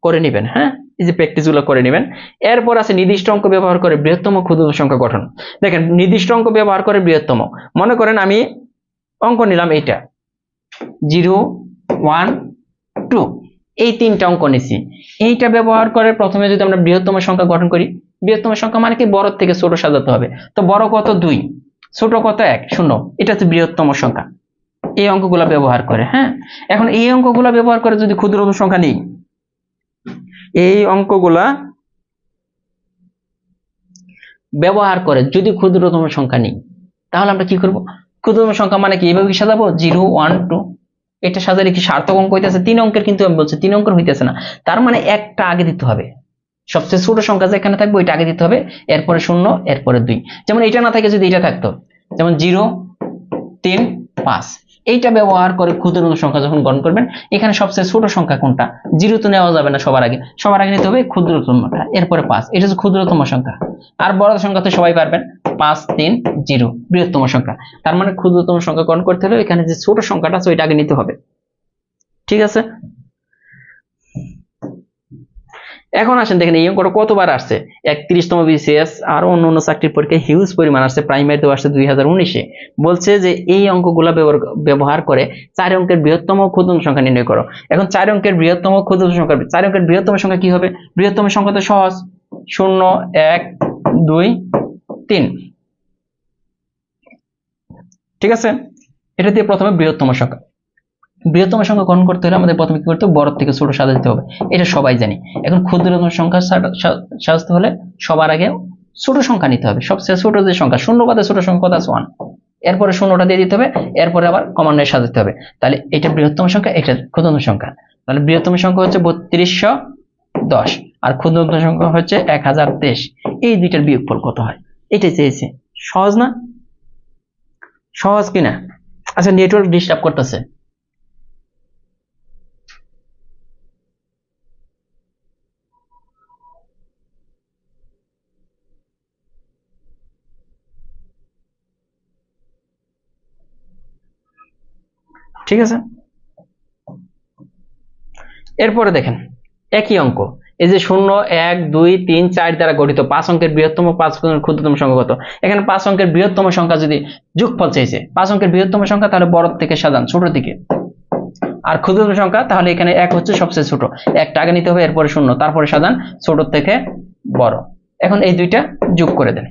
করে নেবেন। হ্যাঁ, এই যে প্র্যাকটিস গুলো করে নেবেন। এরপর আছে নির্দিষ্ট অঙ্ক ব্যবহার করে বৃহত্তম ক্ষুদ্রতম সংখ্যা গঠন। দেখেন নির্দিষ্ট অঙ্ক ব্যবহার করে বৃহত্তম, মনে করেন আমি অঙ্ক নিলাম এইটা 0 1 2, এই 3টা অঙ্ক নিছি। এইটা ব্যবহার করে প্রথমে যদি আমরা বৃহত্তম সংখ্যা গঠন করি, বৃহত্তম সংখ্যা মানে কি? বড় থেকে ছোট সাজাতে হবে। তো বড় কত? 2, ছোট কত? 1 0, এটা হচ্ছে বৃহত্তম সংখ্যা। এই অঙ্কগুলা ব্যবহার করে। হ্যাঁ, এখন এই অঙ্কগুলা ব্যবহার করে যদি ক্ষুদ্রতম সংখ্যা নিই, এই অঙ্কগুলা ব্যবহার করে যদি ক্ষুদ্রতম সংখ্যা নিই, তাহলে আমরা কি করব? ক্ষুদ্রতম সংখ্যা মানে কি? এইভাবে কি সাজাবো? 0 1 2, এটা সাজালে কি সার্থক অঙ্ক হইতেছে? 3 অঙ্কের, কিন্তু আমি বলছি 3 অঙ্কের হইতেছে না, তার মানে একটা আগে দিতে হবে। সবচেয়ে ছোট সংখ্যা যেখানে থাকবে ওইটা আগে দিতে হবে, এরপরে 0, এরপরে 2। যেমন এটা না থাকে যদি এটা থাকতো, যেমন 0 3 5, এইটা ব্যবহার করে ক্ষুদ্রতম সংখ্যা যখন গণনা করবেন, এখানে সবচেয়ে ছোট সংখ্যা কোনটা? 0 তো নেওয়া যাবে না, সবার আগে নিতে হবে ক্ষুদ্রতমটা, এরপরে 5, এটা হচ্ছে ক্ষুদ্রতম সংখ্যা। আর বড় সংখ্যা তো সবাই পারবেন, 5 3 0 বৃহত্তম সংখ্যা। তার মানে ক্ষুদ্রতম সংখ্যা গণনা করতে হলে এখানে যে ছোট সংখ্যাটা আছে ওইটা আগে নিতে হবে। ঠিক আছে, এখন আসেন দেখেন এই অঙ্কটা কতবার আসছে। 31তম বিসিএস আর অন্য চাকরির পরীক্ষায় হিউজ পরিমাণ আসছে, প্রাইমারিতেও আসছে 2019-এ। বলছে যে এই অঙ্কগুলা ব্যবহার করে 4 অঙ্কের বৃহত্তম ক্ষুদ্রতম সংখ্যা নির্ণয় করো। এখন 4 অঙ্কের বৃহত্তম ক্ষুদ্রতম সংখ্যা, 4 অঙ্কের বৃহত্তম সংখ্যা কি হবে? বৃহত্তম সংখ্যা তো সহজ, 0 1 2 3। ঠিক আছে, এটা দিয়ে প্রথমে বৃহত্তম সংখ্যা, বৃহত্তম সংখ্যা গণনা করতে হলে আমাদের প্রথমে কি করতে হবে? বড় থেকে ছোট সাজাতে হবে, এটা সবাই জানি। এখন ক্ষুদ্রতম সংখ্যা সাজাতে হলে সবার আগে ছোট সংখ্যা নিতে হবে, সবচেয়ে ছোট যে সংখ্যা, শূন্য বাদে ছোট সংখ্যা কত আছে? 1, এরপরে শূন্যটা দিয়ে দিতে হবে, এরপরে আবার ক্রমান্বয়ে সাজাতে হবে। তাহলে এটা বৃহত্তম সংখ্যা, এটা ক্ষুদ্রতম সংখ্যা। তাহলে বৃহত্তম সংখ্যা হচ্ছে 3210 আর ক্ষুদ্রতম সংখ্যা হচ্ছে 1023। এই দুইটার বিয়োগফল কত হয়? এটাই চেয়েছে। সহজ না? সহজ কিনা? আচ্ছা, নেটওয়ার্ক ডিস্টার্ব করতেছে। ঠিক আছে, এরপরে দেখেন একই অঙ্ক, এই যে 0 1 2 3 4 দ্বারা গঠিত 5 অঙ্কের বৃহত্তম 5 অঙ্কের ক্ষুদ্রতম সংখ্যা কত? এখানে 5 অঙ্কের বৃহত্তম সংখ্যা যদি যোগফল চাইছে, 5 অঙ্কের বৃহত্তম সংখ্যা, তাহলে বড় থেকে সাজান ছোট দিকে। আর ক্ষুদ্রতম সংখ্যা, তাহলে এখানে 1 হচ্ছে সবচেয়ে ছোট, একটা আগে নিতে হবে, এরপরে 0, তারপরে সাজান ছোট থেকে বড়। এখন এই দুইটা যোগ করে দেন।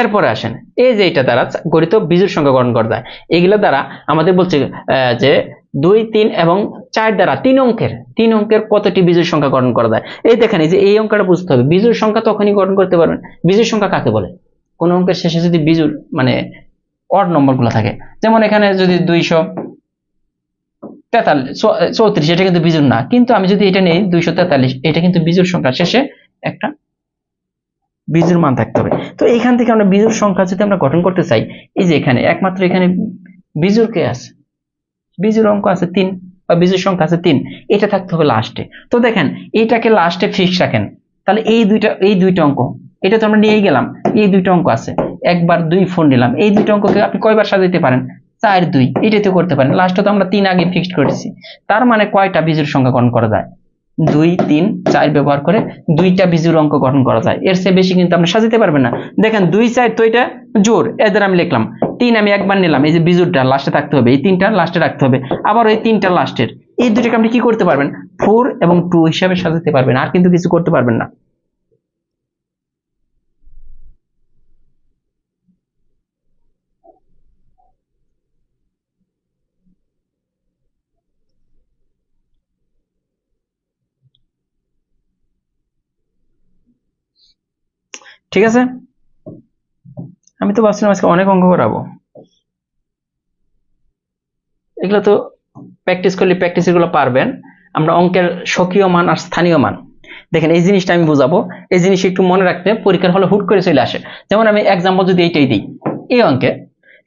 এরপরে আসেন এই যে এটা দ্বারা গঠিত বিজোড় সংখ্যা গঠন করা যায়, এগুলো দ্বারা আমাদের বলছে যে 2, 3 এবং 4 দ্বারা 3 অঙ্কের কতটি বিজোড় সংখ্যা গঠন করা যায়। এই দেখেন এই যে এই অঙ্কটা বুঝতে হবে, বিজোড় সংখ্যা তখনই গঠন করতে পারবেন। বিজোড় সংখ্যা কাকে বলে? কোন অঙ্কের শেষে যদি বিজোড় মানে অড নম্বর গুলো থাকে, যেমন এখানে যদি 234, এটা কিন্তু বিজোড় না, কিন্তু আমি যদি এটা নেই 243, এটা কিন্তু বিজোড় সংখ্যা, শেষে একটা বিজোড় মান থাকতে হবে। তো এইখান থেকে আমরা বিজোড় সংখ্যা যদি আমরা গঠন করতে চাই, এই যে এখানে একমাত্র এখানে বিজোড় কে আছে, বিজোড় অঙ্ক আছে 3 বা বিজোড় সংখ্যা আছে 3, এটা থাকতে হবে লাস্টে। তো দেখেন এটাকে লাস্টে ফিক্স রাখেন, তাহলে এই দুইটা অঙ্ক, এটা তো আমরা নিয়েই গেলাম, এই দুইটা অঙ্ক আছে, একবার 2 ফোন নিলাম, এই দুইটা অঙ্ককে আপনি কয়বার সাজাইতে পারেন? 4, 2, এটাই তো করতে পারেন। লাস্টে তো আমরা 3 আগে ফিক্সড করেছি, তার মানে কয়টা বিজোড় সংখ্যা গঠন করা যায়? 2, 3, 4 ব্যবহার করে 2টা বিজোড় অঙ্ক গঠন করা যায়, এর চেয়ে বেশি কিন্তু আপনি সাজাতে পারবেন না। দেখেন 2, 4 তো এটা জোড়, এদের আমি লিখলাম, 3 আমি একবার নিলাম, এই যে বিজোড়টা লাস্টে থাকতে হবে, এই 3টা লাস্টে রাখতে হবে, আবার এই 3টা লাস্টের, এই দুটোকে আপনি কি করতে পারবেন? 4 এবং 2 হিসাবে সাজাতে পারবেন, আর কিন্তু কিছু করতে পারবেন না। ঠিক আছে, আমি তো ভাবছিলাম আজকে অনেক অঙ্ক করাবো, এগুলো তো প্র্যাকটিস করলে প্র্যাকটিস এগুলো পারবেন। আমরা অঙ্কের স্বকীয় মান আর স্থানীয় মান, দেখেন এই জিনিসটা আমি বুঝাবো, এই জিনিস একটু মনে রাখতে পরীক্ষার হলে হুট করে চলে আসে। যেমন আমি এক্সাম্পল যদি এইটাই দিই, এই অঙ্কে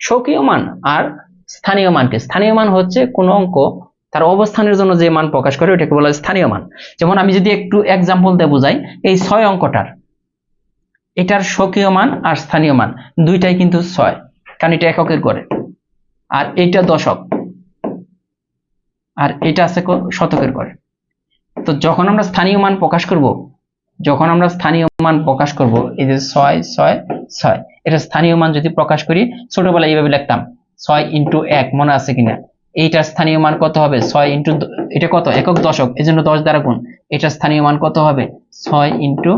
স্বকীয় মান আর স্থানীয় মানকে, স্থানীয় মান হচ্ছে কোন অঙ্ক তার অবস্থানের জন্য যে মান প্রকাশ করে ওটাকে বলা হয় স্থানীয় মান। যেমন আমি যদি একটু এক্সাম্পল দিয়ে বুঝাই, এই 6 অঙ্কটার, এটার স্বকীয় মান আর স্থানীয় মান দুইটাই কিন্তু 6, কারণ এটা এককের করে, আর এটা দশক, আর এটা আছে শতকের করে। তো যখন আমরা স্থানীয় মান প্রকাশ করব, এই যে 6, 6, 6, এটা স্থানীয় মান যদি প্রকাশ করি, ছোটবেলায় এইভাবে লিখতাম 6 × 1, মনে আছে কিনা? এইটার স্থানীয় মান কত হবে? 6 × এটা কত? একক দশক, এজন্য 10 দ্বারা গুণ, এটার স্থানীয় মান কত হবে? 6 × 100,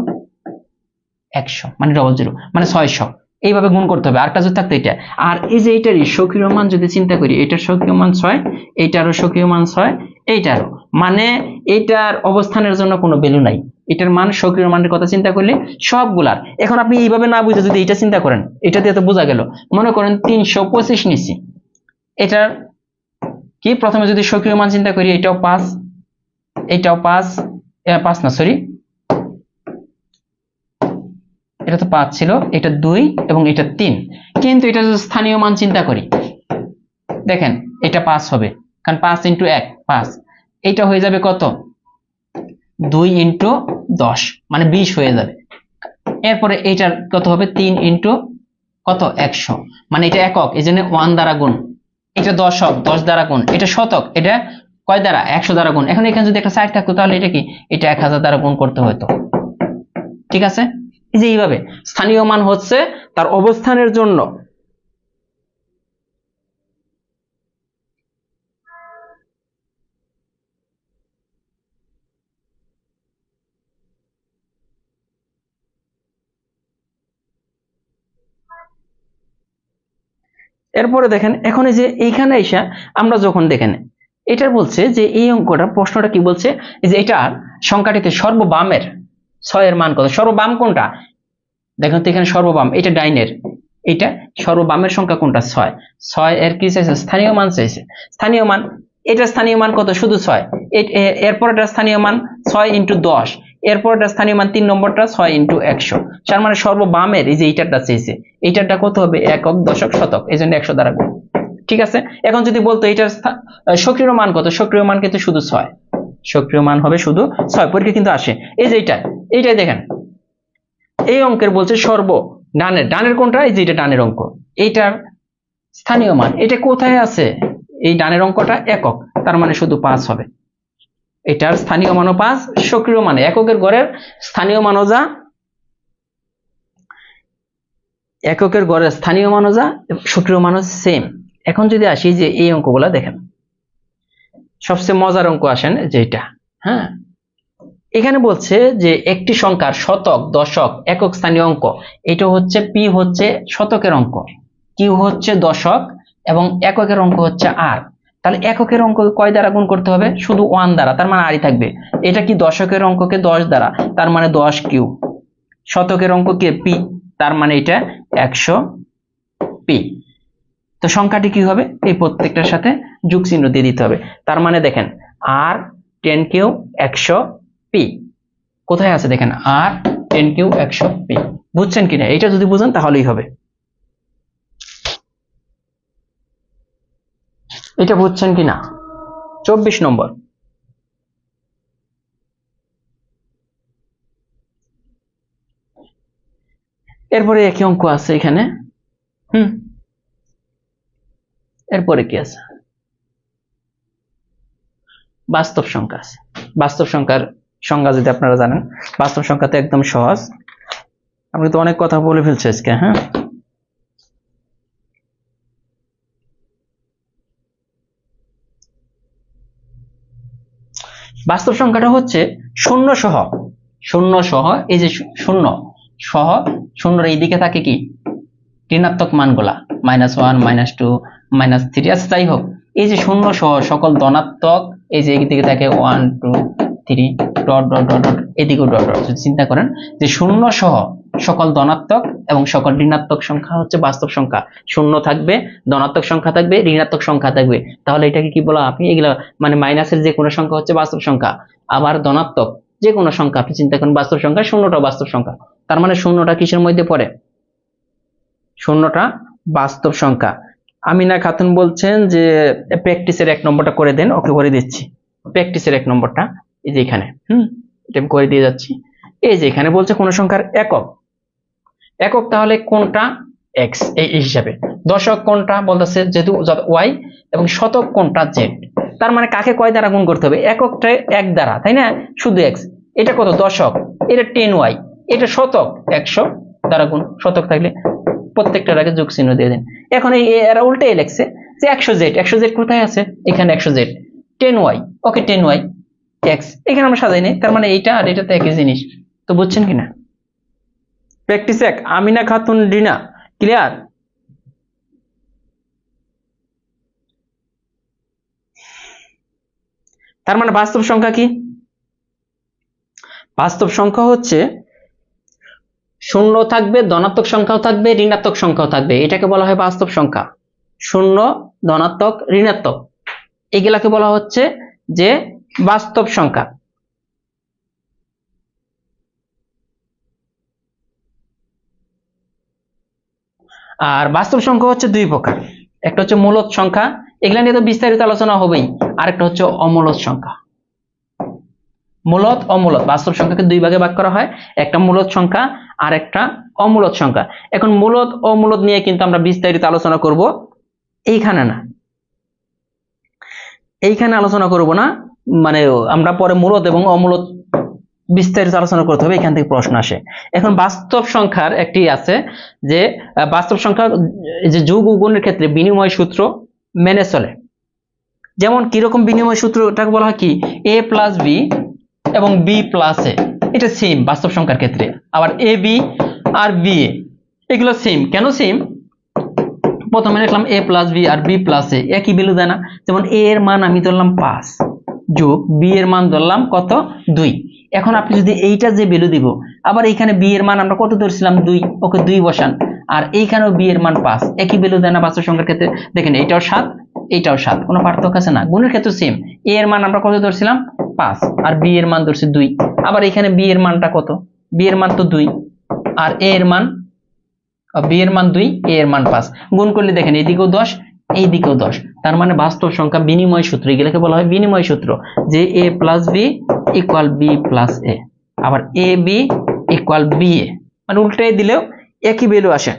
মানে 00, মানে 600, এইভাবে গুণ করতে হবে, আর কাজ থাকতো এটা। আর এই যে এইটারই স্বকীয় মান যদি চিন্তা করি, এটার স্বকীয় মান 6, এইটারও স্বকীয় মান 6, এইটারও, মানে এটার অবস্থানের জন্য কোনো ভ্যালু নাই, এটার মান স্বকীয় মানের কথা চিন্তা করলে সবগুলার। এখন আপনি এইভাবে না বুঝে যদি এটা চিন্তা করেন, এটা দিয়ে তো বোঝা গেল, মনে করেন 325 নিছি, এটার কি প্রথমে যদি স্বকীয় মান চিন্তা করি, এটাও 5, এটাও 5, 5 না সরি, এটা তো 5 ছিল, এটা 2 এবং এটা 3, কিন্তু এটা যদি স্থানীয় মান চিন্তা করি, দেখেন এটা 5 হবে, কারণ 5 × 1 5, এটা হয়ে যাবে কত? 2 × 10, মানে 20 হয়ে যাবে। এরপরে এটার কত হবে? 3 × কত? 100, মানে এটা একক, এই জন্য 1 দ্বারা গুণ, এটা দশক 10 দ্বারা গুণ, এটা শতক, এটা কয় দ্বারা? 100 দ্বারা গুণ। এখন এখানে যদি একটা 4 থাকতো, তাহলে এটা কি? এটা 1000 দ্বারা গুণ করতে হতো। ঠিক আছে, এই যে এইভাবে স্থানীয় মান হচ্ছে তার অবস্থানের জন্য এরপরে দেখেন, এখন এই যে এইখানে এসে আমরা যখন দেখেন, এটা বলছে যে এই অঙ্কটা প্রশ্নটা কি বলছে, যে এটার সংখ্যাটিতে সর্ববামের 6 এর মান কত? সর্ববাম কোনটা? দেখেন তো এখানে সর্ববাম, এটা ডাইনের, এটা সর্ববামের সংখ্যা কোনটা? 6, 6 এর কি চাইছে? স্থানীয় মান চাইছে। স্থানীয় মান, এটা স্থানীয় মান কত? শুধু 6, এরপর এটা স্থানীয় মান 6 × 10, এরপর এটা স্থানীয় মান 3 নম্বরটা 6 × 100, তার মানে সর্ববামের এই যে এইটারটা চাইছে, এইটারটা কত হবে? একক দশক শতক, এই জন্য 100 দ্বারা গুণ। ঠিক আছে, এখন যদি বলতো এটার সক্রিয় মান কত? সক্রিয় মান কিন্তু শুধু 6, সক্রিয় মান হবে শুধু 6, পরীক্ষা কিন্তু আসে। এই যে এইটাই দেখেন, এই অঙ্কের বলছে সর্ব ডানের কোনটা? এই যে এটা ডানের অঙ্ক, এইটার স্থানীয় মান এটা কোথায় আছে? এই ডানের অঙ্কটা একক, তার মানে শুধু 5 হবে, এটার স্থানীয় মানও 5, সক্রিয় মানে এককের ঘরের স্থানীয় মানও যা, এককের ঘরের স্থানীয় মানও যা, সক্রিয় মানও সেম। এখন যদি আসি যে এই অঙ্কগুলা দেখেন, সবচেয়ে মজার অঙ্ক আসেন যেটা, হ্যাঁ, এখানে বলছে যে একটি সংখ্যার শতক, দশক, একক স্থানীয় অঙ্ক, এটা হচ্ছে পি হচ্ছে শতকের অঙ্ক, কিউ হচ্ছে দশক এবং এককের অঙ্ক হচ্ছে আর। তাহলে এককের অঙ্ক কয় দ্বারা গুণ করতে হবে? শুধু 1 দ্বারা, তার মানে আরই থাকবে। এটা কি দশকের অঙ্ককে 10 দ্বারা, তার মানে 10 কিউ। শতকের অঙ্ককে পি, তার মানে এটা 100 পি। তো সংখ্যাটি কি হবে? এই প্রত্যেকটার সাথে যোগ চিহ্ন দিয়ে দিতে হবে। তার মানে দেখেন আর 10 কিউ 100 পি কোথায় আছে দেখেন, আর 10 কিউ 100 পি। বুঝছেন কিনা? এটা যদি বুঝেন তাহলেই হবে। এটা বুঝছেন কিনা? 24 নম্বর। এরপরে একই অঙ্ক আছে এখানে। এরপরে কি আছে? বাস্তব সংখ্যা আছে। বাস্তব সংখ্যার সংজ্ঞা যদি আপনারা জানেন, বাস্তব সংখ্যা তো একদম সহজ। আমি তো অনেক কথা বলে ফেলছি আজকে। হ্যাঁ, বাস্তব সংখ্যাটা হচ্ছে শূন্য সহ, শূন্য সহ, এই যে শূন্য সহ, শূন্যর এই দিকে থাকে কি ঋণাত্মক মানগুলা, -1, -2, -3, আচ্ছা যাই হোক, এই যে শূন্য সহ সকল ধনাত্মক, এই যে এদিকে থাকে 1 2 3 ডট ডট ডট ডট, এদিকেও ডট ডট। যদি চিন্তা করেন যে শূন্য সহ সকল ধনাত্মক এবং সকল ঋণাত্মক সংখ্যা হচ্ছে বাস্তব সংখ্যা। শূন্য থাকবে, ধনাত্মক সংখ্যা থাকবে, ঋণাত্মক সংখ্যা থাকবে, তাহলে এটাকে কি বলা? আপনি এগুলা মানে মাইনাসের যে কোনো সংখ্যা হচ্ছে বাস্তব সংখ্যা, আবার ধনাত্মক যে কোনো সংখ্যা আপনি চিন্তা করেন বাস্তব সংখ্যা, শূন্যটা বাস্তব সংখ্যা। তার মানে শূন্যটা কিসের মধ্যে পড়ে? শূন্যটা বাস্তব সংখ্যা। আমিনা খাতুন বলছেন যে প্র্যাকটিসের 1 নম্বরটা করে দেন। ওকে করে দিচ্ছি। প্র্যাকটিসের 1 নম্বরটা এই যে এখানে, এটা আমি করে দিয়ে যাচ্ছি। এই যে এখানে বলছে কোন সংখ্যার একক, একক তাহলে কোনটা? এক্স এই হিসাবে। দশক কোনটা বলতেছে যেহেতু ওয়াই, এবং শতক কোনটা? জেড। তার মানে কাকে কয় দ্বারা গুণ করতে হবে? এককটা 1 দ্বারা, তাই না? শুধু এক্স। এটা কত? দশক, এটা 10y, এটা শতক 100 দ্বারা গুণ। শতক থাকলে প্রত্যেকটার আগে যোগ চিহ্ন দিয়ে দেন। এখন এই এরা উল্টে লেখছে যে 100z, 100z কোথায় আছে? এখানে 100z। 10y, ওকে 10y x, এখানে আমরা সাজাই নাই, তার মানে এইটা আর এটা তো একই জিনিস। তো বুঝছেন কিনা? প্র্যাকটিস 1, আমিনা খাতুন রিনা, ক্লিয়ার? তার মানে বাস্তব সংখ্যা কি? বাস্তব সংখ্যা হচ্ছে শূন্য থাকবে, ধনাত্মক সংখ্যাও থাকবে, ঋণাত্মক সংখ্যাও থাকবে, এটাকে বলা হয় বাস্তব সংখ্যা। শূন্য, ধনাত্মক, ঋণাত্মক, এগুলাকে বলা হচ্ছে যে বাস্তব সংখ্যা। আর বাস্তব সংখ্যা হচ্ছে 2 প্রকার। একটা হচ্ছে মূলদ সংখ্যা, এগুলা নিয়ে তো বিস্তারিত আলোচনা হবেই। আরেকটা হচ্ছে অমূলদ সংখ্যা। মূলদ, অমূলদ, বাস্তব সংখ্যাকে 2 ভাগে ভাগ করা হয়, একটা মূলদ সংখ্যা আর একটা অমূলদ সংখ্যা। এখন মূলদ অমূলদ নিয়ে কিন্তু আমরা বিস্তারিত আলোচনা করব এইখানে না, এইখানে আলোচনা করব না, মানে আমরা পরে মূলদ এবং অমূলদ বিস্তারিত আলোচনা করতে হবে, এখান থেকে প্রশ্ন আসে। এখন বাস্তব সংখ্যার একটি আছে যে বাস্তব সংখ্যা যে যোগ ও গুণের ক্ষেত্রে বিনিময় সূত্র মেনে চলে। যেমন কিরকম বিনিময় সূত্রটাকে বলা হয় কি? a প্লাস বি এবং b প্লাস এ, এটা সেম বাস্তব সংখ্যার ক্ষেত্রে। আবার A B R B A, এগুলো সেম। কেন সেম? প্রথমে লিখলাম a প্লাস বি আর b প্লাস এ, একই ভ্যালু দেয় না? যেমন a এর মান আমি ধরলাম 5 যোগ b এর মান ধরলাম কত? 2। এখন আপনি যদি এইটা যে ভ্যালু দিব, আবার এইখানে b এর মান আমরা কত ধরছিলাম? 2, ওকে 2 বসান, আর এইখানেও b এর মান 5, একই ভ্যালু দেয় না বাস্তব সংখ্যার ক্ষেত্রে? দেখেন এইটাও 7, এইটাও 7, কোনো পার্থক্য আছে না? গুণের ক্ষেত্রে সেম, a এর মান আমরা কত ধরছিলাম? 5, আর b এর মান ধরছি 2, আবার এখানে b এর মানটা কত? b এর মান তো 2, আর a এর মান, b এর মান 2, a এর মান 5, গুণ করলে দেখেন এইদিকেও 10, এইদিকেও 10। তার মানে বাস্তব সংখ্যা বিনিময় সূত্র, এগুলোকে বলা হয় বিনিময় সূত্র, যে a plus B equal B plus A, আবার A B equal B A, মানে উল্টে দিলেও একই ভ্যালু আসে।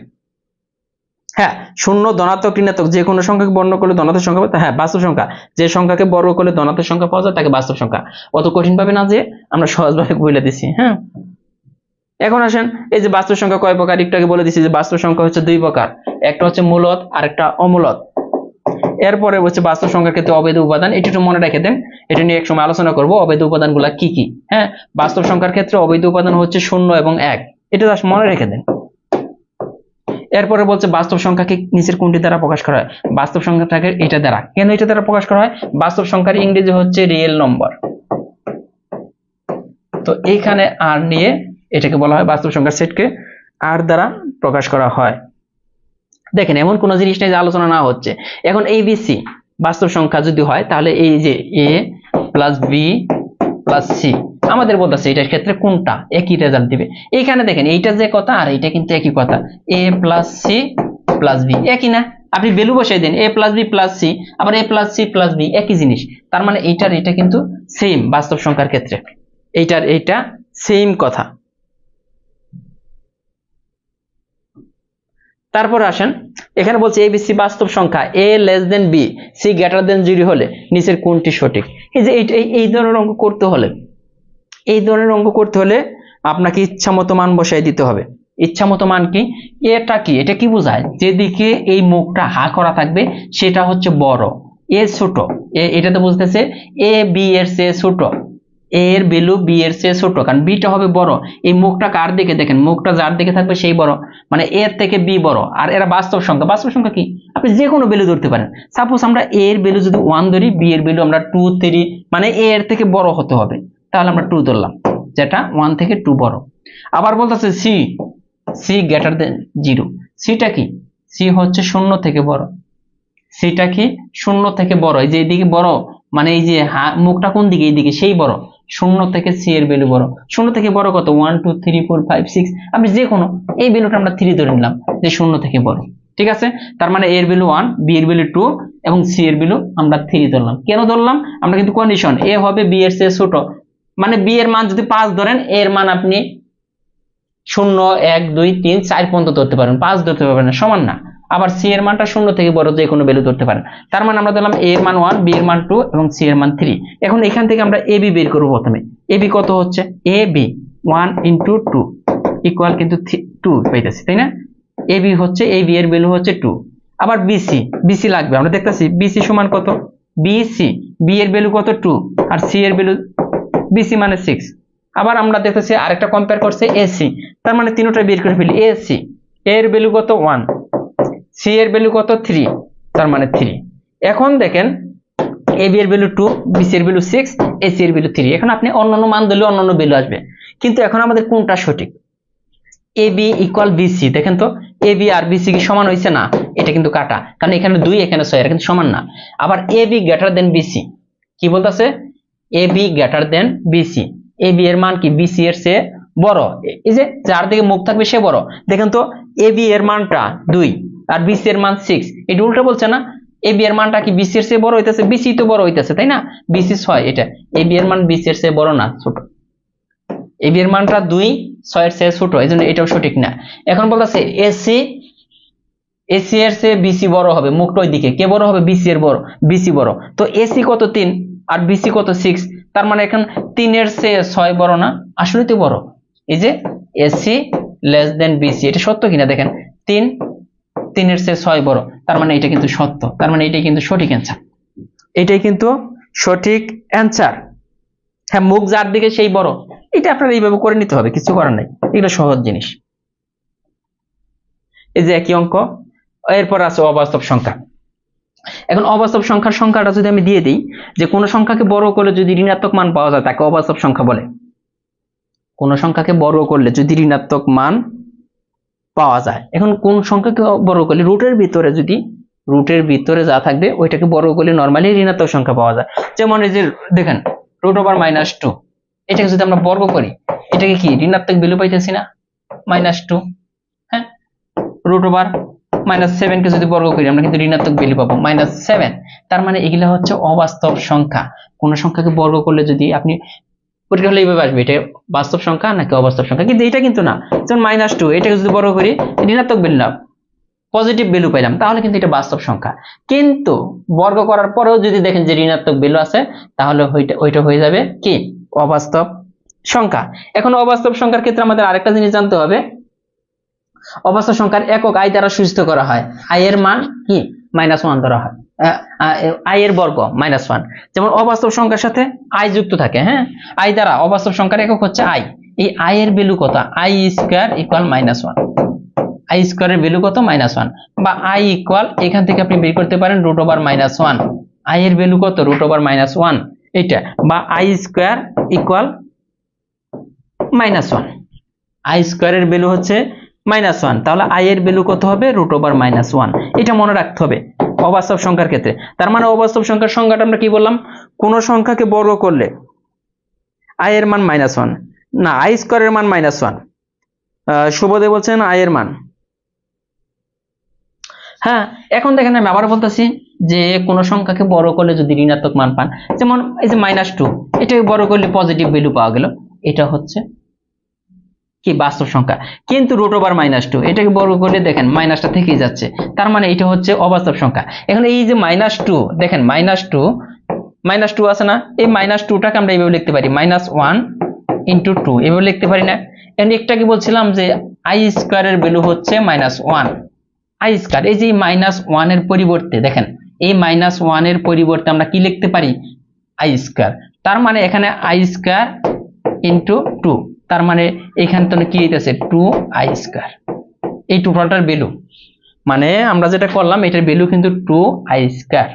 হ্যাঁ, শূন্য, ধনাত্মক, ঋণাত্মক যে কোনো সংখ্যাকে বর্ণ করলে ধনাত্মক সংখ্যা পাওয়া যায়। হ্যাঁ, বাস্তব সংখ্যা যে সংখ্যাকে বর্গ করলে ধনাত্মক সংখ্যা পাওয়া যায় তাকে বাস্তব সংখ্যা। অত কঠিন ভাবে না যে আমরা সহজভাবে বলে দিছি। হ্যাঁ, এখন আসেন এই যে বাস্তব সংখ্যা কয় প্রকার, একটু আগে বলে দিছি যে বাস্তব সংখ্যা হচ্ছে 2 প্রকার, একটা হচ্ছে মূলদ আর একটা অমূলদ। এরপরে হচ্ছে বাস্তব সংখ্যার ক্ষেত্রে অবৈধ উপাদান, এটা একটু মনে রেখে দেন। এটা নিয়ে এক সময় আলোচনা করব অবৈধ উপাদানগুলো কি কি। হ্যাঁ, বাস্তব সংখ্যার ক্ষেত্রে অবৈধ উপাদান হচ্ছে 0 এবং 1, এটা জাস্ট মনে রেখে দেন। এরপরে বলছে বাস্তব সংখ্যাকে নিচের কোনটি দ্বারা প্রকাশ করা হয়? বাস্তব সংখ্যাটাকে এটা দ্বারা, কেন এটা দ্বারা প্রকাশ করা হয়? বাস্তব সংখ্যার ইংরেজি হচ্ছে রিয়েল নম্বর, তো এইখানে আর নিয়ে এটাকে বলা হয় বাস্তব সংখ্যার সেটকে আর দ্বারা প্রকাশ করা হয়। দেখেন এমন কোন জিনিস নেই যে আলোচনা না হচ্ছে। এখন ABC বাস্তব সংখ্যা যদি হয় তাহলে এই যে A plus B plus C আমাদের বলতেছে এটার ক্ষেত্রে কোনটা একই রেজাল্ট দিবে। এইখানে দেখেন এইটা যে কথা আর এইটা কিন্তু একই কথা, A plus C plus B একই না? আপনি ভ্যালু বসাই দেন A plus B plus C, আবার A plus C plus B একই জিনিস, তার মানে এইটার এটা কিন্তু সেম বাস্তব সংখ্যার ক্ষেত্রে, এইটার এইটা সেম কথা। তারপর আসেন এখানে বলছে ABC বাস্তব সংখ্যা A less than B C greater than 0 হলে নিচের কোনটি সঠিক? এই যে এই ধরনের অঙ্ক করতে হলে, এই ধরনের অঙ্ক করতে হলে আপনাকে ইচ্ছামতো মান বসাই দিতে হবে। ইচ্ছামতো মান কি? এটা কি, এটা কি বোঝায়? যেদিকে এই মুখটা হা করা থাকবে সেটা হচ্ছে বড়, এ ছোট, এটাতে বুঝতেছে A B এর চেয়ে ছোট, A এর ভ্যালু B এর চেয়ে ছোট, কারণ B টা হবে বড়। এই মুখটা কার দিকে দেখেন, মুখটা যার দিকে থাকবে সেই বড়, মানে A এর থেকে B বড়। আর এরা বাস্তব সংখ্যা, বাস্তব সংখ্যা কি আপনি যে কোনো ভ্যালু ধরতে পারেন। সাপোজ আমরা A এর ভ্যালু যদি 1 ধরি, B এর ভ্যালু আমরা 2 3, মানে A এর থেকে বড় হতে হবে, তাহলে আমরা 2 ধরলাম, যেটা 1 থেকে 2 বড়। আবার বলতেছে C গ্রেটার দেন 0, সিটা কি? C হচ্ছে 0 থেকে বড়, সিটা কি 0 থেকে বড়, এই যে এইদিকে বড়, মানে এই যে মুখটা কোন দিকে, এইদিকে, সেই বড়। 0 থেকে C এর ভ্যালু বড়, 0 থেকে বড় কত? 1 2 3 4 5 6, আমি যে কোনো এই ভ্যালুটা আমরা 3 ধরে নিলাম যে 0 থেকে বড়, ঠিক আছে? তার মানে A এর ভ্যালু 1, B এর ভ্যালু 2 এবং C এর ভ্যালু আমরা 3 ধরলাম। কেন ধরলাম? আমরা কিন্তু কন্ডিশন A হবে B এর চেয়ে ছোট, মানে B এর মান যদি 5 ধরেন, A এর মান আপনি 0 1 2 3 4 পর্যন্ত ধরতে পারেন, 5 ধরতে পারবেন না, সমান না। আবার C এর মানটা 0 থেকে বড় যে কোনো ভ্যালু ধরতে পারেন। তার মানে আমরা দিলাম A এর মান 1, B এর মান 2 এবং C এর মান 3। এখন এখান থেকে আমরা AB বের করব। প্রথমে AB কত হচ্ছে? AB 1 into 2 ইকুয়াল কিন্তু 2 পাইতেছি, তাই না? AB হচ্ছে, AB এর ভ্যালু হচ্ছে 2। আবার BC লাগবে, আমরা দেখতেছি BC সমান কত? B এর ভ্যালু কত? 2, আর C এর ভ্যালু, BC মানে 6। আবার আমরা দেখতেছি আরেকটা কম্পেয়ার করছে AC, তার মানে তিনটা বের করে ফেলি। AC এর ভ্যালু কত? 1, C এর ভ্যালু কত? 3, তার মানে 3। এখন দেখেন AB এর ভ্যালু 2, BC এর ভ্যালু 6, AC এর ভ্যালু 3। এখন আপনি অন্যান্য মান দিলে অন্যান্য ভ্যালু আসবে, কিন্তু এখন আমাদের কোনটা সঠিক? AB ইকুয়াল BC, দেখেন তো AB আর BC কি সমান হয়েছে? না, এটা কিন্তু কাটা, কারণ এখানে 2 এখানে 6, এটা কিন্তু সমান না। আবার AB গ্রেটার দেন BC, কি বলতেছে? AB greater than BC, AB এর মান কি BC এর চেয়ে বড়, এই যে যার দিকে মুখ থাকবে সে বড়। দেখেন তো AB এর মানটা 2 আর BC এর মান 6, এটা উল্টো বলছে না? AB এর মানটা কি BC এর চেয়ে বড় হইতেছে? BC তো বড় হইতেছে, তাই না? BC 6, এটা AB এর মান BC এর চেয়ে বড় না, ছোট। AB এর মানটা 2 6 এর চেয়ে ছোট, এইজন্য এটাও সঠিক না। এখন বলতেছে AC এর চেয়ে BC বড় হবে, মুখটা ওই দিকে, কে বড় হবে? BC বড়। তো AC কত? 3 আর BC কত? 6, তার মানে এখন 3 এর চেয়ে 6 বড় না? আসলে তো বড়। এই যে AC লেস দেন BC, এটা সত্য কিনা দেখেন, 3 এর চেয়ে 6 বড়, তার মানে এটা কিন্তু সত্য, তার মানে এটাই কিন্তু সঠিক অ্যান্সার, এটাই কিন্তু সঠিক অ্যান্সার। হ্যাঁ, মুখ যার দিকে সেই বড়, এটা আপনারা এইভাবে করে নিতে হবে, কিছু করার নাই, এগুলো সহজ জিনিস। এই যে একই অঙ্ক। এরপর আছে অবাস্তব সংখ্যা। এখন অবাস্তব সংখ্যার সংখ্যাটা যদি আমি দিয়ে দিই, যে কোন সংখ্যাকে বড় করলে যদি ঋণাত্মক মান পাওয়া যায় তাকে অবাস্তব সংখ্যা বলে। কোন সংখ্যাকে বড় করলে যদি ঋণাত্মক মান পাওয়া যায়, এখন কোন সংখ্যাকে বড় করলে রুটের ভিতরে যা থাকবে ওইটাকে বড় করলে নরমালি ঋণাত্মক সংখ্যা পাওয়া যায়। যেমন এই যে দেখেন √2, এটাকে যদি আমরা বর্গ করি, এটাকে কি ঋণাত্মক ভ্যালু পাইতেছি না? -2। হ্যাঁ, √−7 কে যদি বর্গ করি আমরা কিন্তু ঋণাত্মক ভ্যালু পাবো -7। তার মানে এগুলা হচ্ছে অবাস্তব সংখ্যা। কোন সংখ্যাকে বর্গ করলে যদি আপনি পরীক্ষা হলে এইভাবে আসবে, এটা বাস্তব সংখ্যা নাকি অবাস্তব সংখ্যা, কিন্তু এটা কিন্তু না। যেমন -2, এটাকে যদি বর্গ করি ঋণাত্মক ভ্যালু না, পজিটিভ ভ্যালু পাইলাম, তাহলে কিন্তু এটা বাস্তব সংখ্যা। কিন্তু বর্গ করার পরেও যদি দেখেন যে ঋণাত্মক ভ্যালু আছে, তাহলে ওইটা হয়ে যাবে কি? অবাস্তব সংখ্যা। এখন অবাস্তব সংখ্যার ক্ষেত্রে আমাদের আরেকটা জিনিস জানতে হবে, অবাস্তব সংখ্যার একক i দ্বারা সূচিত করা হয়। i এর মান কি? -1 ধরা হয়। আই এর বর্গ -1, যেমন অবাস্তব সংখ্যার সাথে আই যুক্ত থাকে, হ্যাঁ, আই দ্বারা অবাস্তব সংখ্যার একক হচ্ছে আই। এই আই এর ভ্যালু কত? আই স্কয়ার ইকুয়াল -1, আই স্কয়ারের ভ্যালু কত? -1, বা আই ইকুয়াল এখান থেকে আপনি বের করতে পারেন √1, আই এর ভ্যালু কত? √1 এটা, বা আই স্কয়ার ইকুয়াল -1, আই স্কয়ারের ভ্যালু হচ্ছে -1, তাহলে আই এর ভ্যালু কত হবে? √1, এটা মনে রাখতে হবে অবাস্তব সংখ্যার ক্ষেত্রে। তার মানে অবাস্তব সংখ্যার সংজ্ঞাটা আমরা কি বললাম? কোন সংখ্যাকে বর্গ করলে আই এর মান -1, না আই স্কয়ারের মান -1, শুভদেব বলছেন আই এর মান। হ্যাঁ, এখন দেখেন আমি আবার বলতেছি যে কোন সংখ্যাকে বড় করলে যদি ঋণাত্মক মান পান, যেমন এই যে -2, এটাকে বড় করলে পজিটিভ ভ্যালু পাওয়া গেল, এটা হচ্ছে কি? বাস্তব সংখ্যা। কিন্তু √2, এটাকে বর্গ করলে দেখেন মাইনাসটা থেকেই যাচ্ছে, তার মানে এটা হচ্ছে অবাস্তব সংখ্যা। এখন এই যে -2, দেখেন -2 আছে না, এই -2টাকে আমরা এইভাবে লিখতে পারি -1 × 2, এভাবে লিখতে পারি না? এন্ড একটা কি বলছিলাম যে আই স্কয়ারের ভ্যালু হচ্ছে -1, আই স্কয়ার, এই যে -1 এর পরিবর্তে দেখেন এই -1 এর পরিবর্তে আমরা কি লিখতে পারি? I square. তার মানে এখানে আই স্কয়ার × 2, তার মানে এখানে তো কি হইতেছে? 2i square. এই টোটালটার ভ্যালু, মানে আমরা যেটা করলাম এটার ভ্যালু কিন্তু 2i স্কয়ার।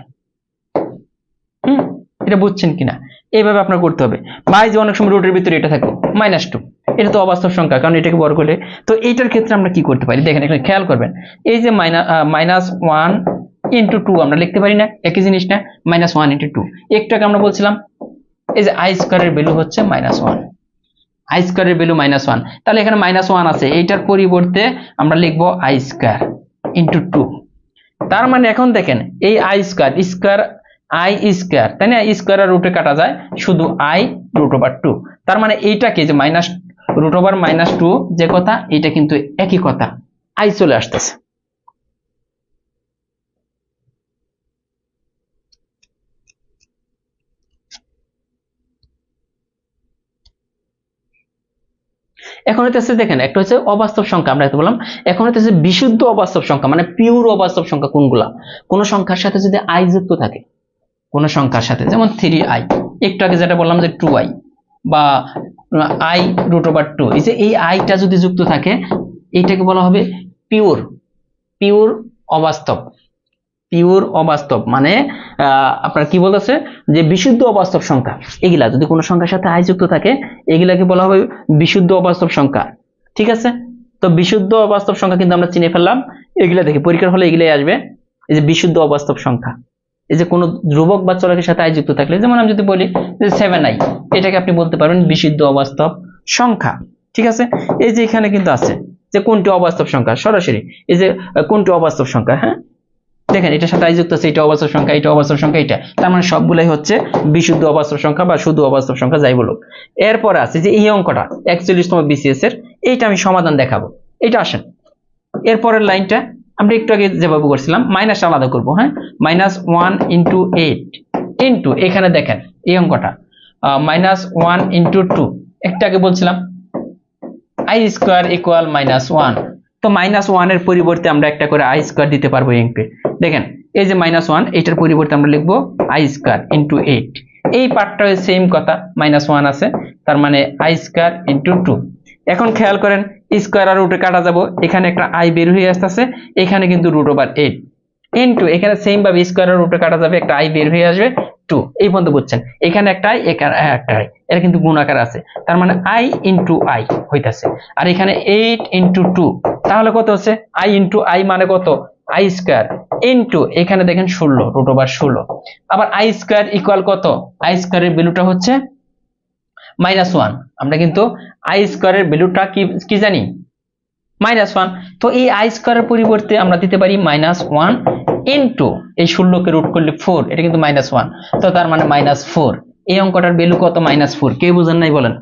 এটা বুঝছেন কিনা? এইভাবে আপনার করতে হবে। বা এই যে অনেক সময় রুটের ভিতরে এটা থাকবে -2, এটা তো অবাস্তব সংখ্যা, কারণ এটাকে বর্গ করলে। তো এইটার ক্ষেত্রে আমরা কি করতে পারি? দেখেন এখানে খেয়াল করবেন, এই যে -1 × 2 আমরা লিখতে পারি না? একই জিনিস না? -1 × 2, একটাকে আমরা বলছিলাম এই যে আই স্কয়ারের ভ্যালু হচ্ছে -1, আই স্কয়ারের ভ্যালু -1, তাহলে এখানে -1 আছে, এইটার পরিবর্তে আমরা লিখবো আই স্কয়ার × 2। তার মানে এখন দেখেন এই আই স্কয়ার আই স্কয়ার, তাই না? স্কয়ার আর রুটে কাটা যায়, শুধু আই √2। তার মানে এইটাকে যে √2 যে কথা, এটা কিন্তু একই কথা, আই চলে আসতেছে। এখন হইতেছে দেখেন, একটা হচ্ছে অবাস্তব সংখ্যা আমরা এটা বললাম, এখন হইতেছে বিশুদ্ধ অবাস্তব সংখ্যা, মানে পিওর অবাস্তব সংখ্যা কোনগুলা? কোন সংখ্যার সাথে যদি আই যুক্ত থাকে, কোন সংখ্যার সাথে, যেমন 3i, একটু আগে যেটা বললাম যে 2i, বা i √2, এই যে এই আইটা যদি যুক্ত থাকে, এইটাকে বলা হবে পিওর অবাস্তব। পিওর অবাস্তব মানে আপনার কি বলতেছে যে বিশুদ্ধ অবাস্তব সংখ্যা, এগুলা যদি কোনো সংখ্যার সাথে আই যুক্ত থাকে, এগুলাকে বলা হবে বিশুদ্ধ অবাস্তব সংখ্যা। ঠিক আছে? তো বিশুদ্ধ অবাস্তব সংখ্যা কিন্তু আমরা চিনে ফেললাম। এগুলা দেখি পরীক্ষার হলে এগুলাই আসবে, এই যে বিশুদ্ধ অবাস্তব সংখ্যা, এই যে কোনো ধ্রুবক বা চলকের সাথে আই যুক্ত থাকলে, যেমন আমি যদি বলি যে 7i, এটাকে আপনি বলতে পারবেন বিশুদ্ধ অবাস্তব সংখ্যা। ঠিক আছে? এই যে এখানে কিন্তু আছে যে কোনটি অবাস্তব সংখ্যা, সরাসরি এই যে কোনটি অবাস্তব সংখ্যা, হ্যাঁ দেখেন এটার সাথে আই যুক্ত আছে, এটা অবাস্তব সংখ্যা, এটা অবাস্তব সংখ্যা, এটা, তার মানে সবগুলাই হচ্ছে বিশুদ্ধ অবাস্তব সংখ্যা বা শুধু অবাস্তব সংখ্যা, যাই বলুক। এরপর আছে যে এই অঙ্কটা 41তম বিসিএস এর, এইটা আমি সমাধান দেখাবো। এটা আসেন, এরপরের লাইনটা আমরা একটু আগে যেভাবে করছিলাম, মাইনাস আলাদা করব, হ্যাঁ, -1 × 8 ইন্টু, এখানে দেখেন এই অঙ্কটা -1 × 2, একটা আগে বলছিলাম আই স্কয়ার ইকুয়াল -1, তো -1 এর পরিবর্তে আমরা একটা করে আই স্কয়ার দিতে পারবো এঙ্কে। দেখেন এই যে -1, এটার পরিবর্তে আমরা লিখবো আই স্কয়ার × 8, এই পার্টটা সেম কথা, -1 আছে, তার মানে আই স্কয়ার × 2। এখন খেয়াল করেন স্কয়ার আর রুটে কাটা যাব, এখানে একটা আই বের হয়ে আসতেছে, এখানে কিন্তু √8 ইনটু, এখানে সেম ভাবে স্কয়ার আর রুটে কাটা যাবে, একটা আই বের হয়ে আসবে 2, এই পর্যন্ত বুঝছেন? এখানে একটা আই, এখানে একটা আই, এর কিন্তু গুণ আকার আছে, তার মানে i × i হইতাছে। আর এখানে 8 × 2, তাহলে কত হচ্ছে? i × i মানে কত? আই স্কয়ার ইনটু, এখানে দেখেন 16, √16, আবার আই স্কয়ার ইকুয়াল কত? আই স্কয়ারের ভ্যালুটা হচ্ছে -1, আমরা কিন্তু আই স্কয়ারের ভ্যালুটা কি জানি? -1। তো এই আই স্কয়ারের পরিবর্তে আমরা দিতে পারি -1 ইনটু, এই 16 কে রুট করলে 4, এটা কিন্তু -1, তো তার মানে -4। এই অঙ্কটার ভ্যালু কত? -4। কে বুঝেন নাই বলেন?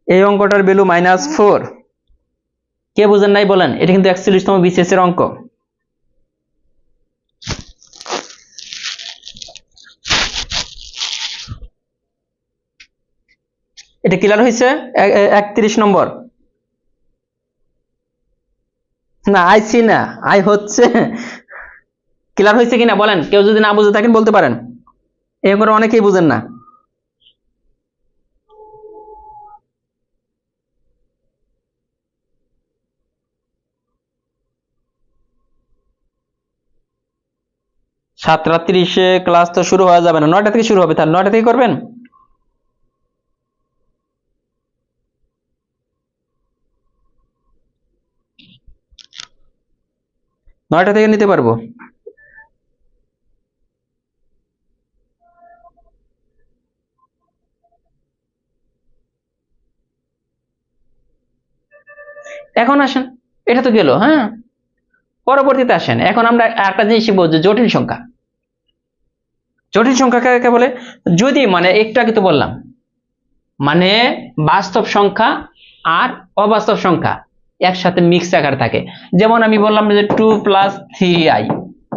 এই অঙ্কটার ভ্যালু -4, কে বুঝেন নাই বলেন? এটা কিন্তু 41তম বিসিএস এর অঙ্ক। এটা ক্লিয়ার হয়েছে? 31 নম্বর না, আইসি না, আই হচ্ছে ক্লিয়ার হয়েছে কিনা বলেন, কেউ যদি না বুঝে থাকেন বলতে পারেন, এ করে অনেকেই বুঝেন না। সাতটা 30-এ ক্লাস তো শুরু হওয়া যাবে না, 9টা থেকে শুরু হবে, তাহলে 9টা থেকে করবেন। নয়টা থেকে নিতে পারবো। এখন আসেন, এটা তো গেল, হ্যাঁ পরবর্তীতে আসেন। এখন আমরা একটা জিনিস শিখবো যে জটিল সংখ্যা। জটিল সংখ্যা কাকে বলে? যদি মানে একটু আগে তো বললাম, মানে বাস্তব সংখ্যা আর অবাস্তব সংখ্যা একসাথে মিক্স আকার থাকে। যেমন আমি বললাম যে 2 + 3i,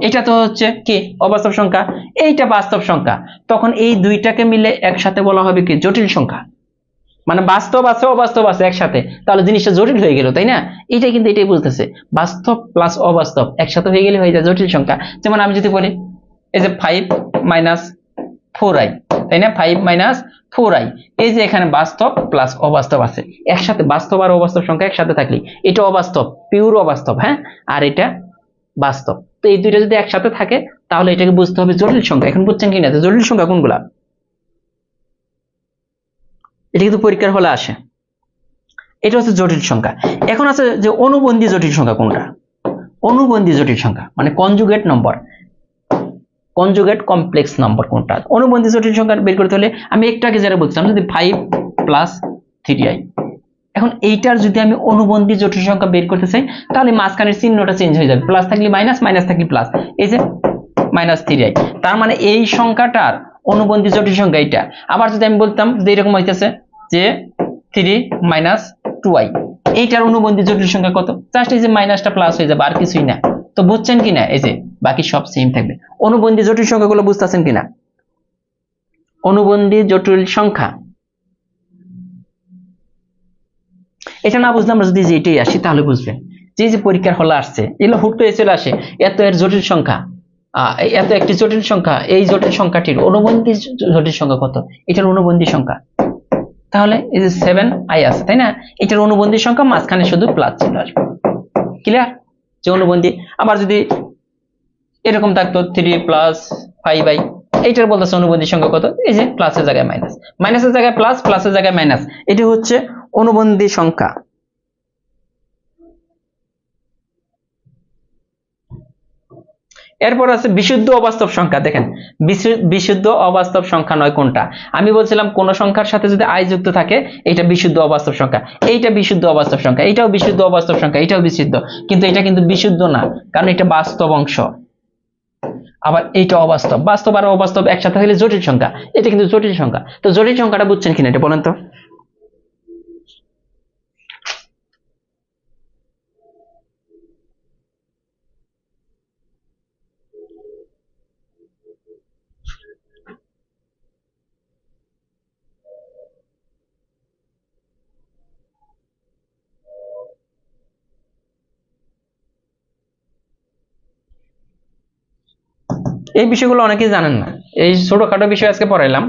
এটা তো হচ্ছে কি অবাস্তব সংখ্যা, এইটা বাস্তব সংখ্যা। তখন এই দুইটাকে মিলে একসাথে বলা হবে কি জটিল সংখ্যা। মানে বাস্তব আছে অবাস্তব আছে একসাথে, তাহলে জিনিসটা জটিল হয়ে গেল, তাই না? এটাই কিন্তু এটাই বলতেছে, বাস্তব প্লাস অবাস্তব একসাথে হয়ে গেলে হয়ে যায় জটিল সংখ্যা। যেমন আমি যদি বলি এই যে 5 - 4i, তাই না? 5 - 4i, এই যে এখানে বাস্তব প্লাস অবাস্তব আছে একসাথে, বাস্তব আর অবাস্তব সংখ্যা একসাথে থাকলে এটা অবাস্তব, পিওর অবাস্তব, হ্যাঁ, আর এটা বাস্তব। তো এই দুইটা যদি একসাথে থাকে তাহলে এটাকে বুঝতে হবে জটিল সংখ্যা। এখন বুঝছেন কিনা জটিল সংখ্যা কোনগুলা? এটা কিন্তু পরীক্ষার হলে আসে। এটা হচ্ছে জটিল সংখ্যা। এখন আছে যে অনুবন্ধী জটিল সংখ্যা কোনটা? অনুবন্ধী জটিল সংখ্যা মানে কনজুগেট নম্বর, কনজুগেট কমপ্লেক্স নম্বর কোনটা? অনুবন্ধী জটিল সংখ্যা বের করতে হলে আমি একটু আগে যেটা বলছিলাম, যদি 5 + 3i, এখন এইটার যদি আমি অনুবন্ধী জটিল সংখ্যা বের করতে চাই তাহলে মাঝখানের চিহ্নটা চেঞ্জ হয়ে যাবে, প্লাস থাকলে মাইনাস, মাইনাস থাকলে প্লাস, এই যে -3i। তার মানে এই সংখ্যাটার অনুবন্ধী জটিল সংখ্যা এইটা। আবার যদি আমি বলতাম যে এরকম হইতেছে যে 3 - 2i, এইটার অনুবন্ধী জটিল সংখ্যা কত? জাস্ট এই যে মাইনাসটা প্লাস হয়ে যাবে, আর কিছুই না। তো বুঝছেন কিনা এই যে বাকি সব সেম থাকবে। অনুবন্ধী জটিল সংখ্যাগুলো বুঝতেছেন কিনা? অনুবন্ধী জটিল সংখ্যা এটা না বুঝলে আমরা যদি যেটাই আসি তাহলে বুঝবেন। যে যে পরীক্ষার হলে আসছে এগুলো হুট করে চলে আসে, এত এর জটিল সংখ্যা, এত একটি জটিল সংখ্যা, এই জটিল সংখ্যাটির অনুবন্ধী জটিল সংখ্যা কত? এটার অনুবন্ধী সংখ্যা, তাহলে এই যে 7i আছে, তাই না? এটার অনুবন্ধী সংখ্যা মাঝখানে শুধু প্লাস চলে আসবে। ক্লিয়ার? যে অনুবন্ধী। আবার যদি এরকম থাকতো 3 + 5i, এইটার বলতেছে অনুবন্ধী সংখ্যা কত? এই যে প্লাসের জায়গায় মাইনাস, মাইনাসের জায়গায় প্লাস, প্লাসের জায়গায় মাইনাস, এটা হচ্ছে অনুবন্ধী সংখ্যা। এরপর আছে বিশুদ্ধ অবাস্তব সংখ্যা। দেখেন বিশুদ্ধ অবাস্তব সংখ্যা নয় কোনটা? আমি বলছিলাম কোন সংখ্যার সাথে যদি i যুক্ত থাকে এটা বিশুদ্ধ অবাস্তব সংখ্যা, এইটা বিশুদ্ধ অবাস্তব সংখ্যা, এটাও বিশুদ্ধ অবাস্তব সংখ্যা, এটাও বিশুদ্ধ, কিন্তু এটা কিন্তু বিশুদ্ধ না, কারণ এটা বাস্তব অংশ। আবার এইটা অবাস্তব, বাস্তব আর অবাস্তব একসাথে হলে জটিল সংখ্যা, এটা কিন্তু জটিল সংখ্যা। তো জটিল সংখ্যাটা বুঝছেন কিনা এটা বলেন তো? এই বিষয়গুলো অনেকেই জানেন না, এই ছোটখাটো বিষয় আজকে পড়াইলাম।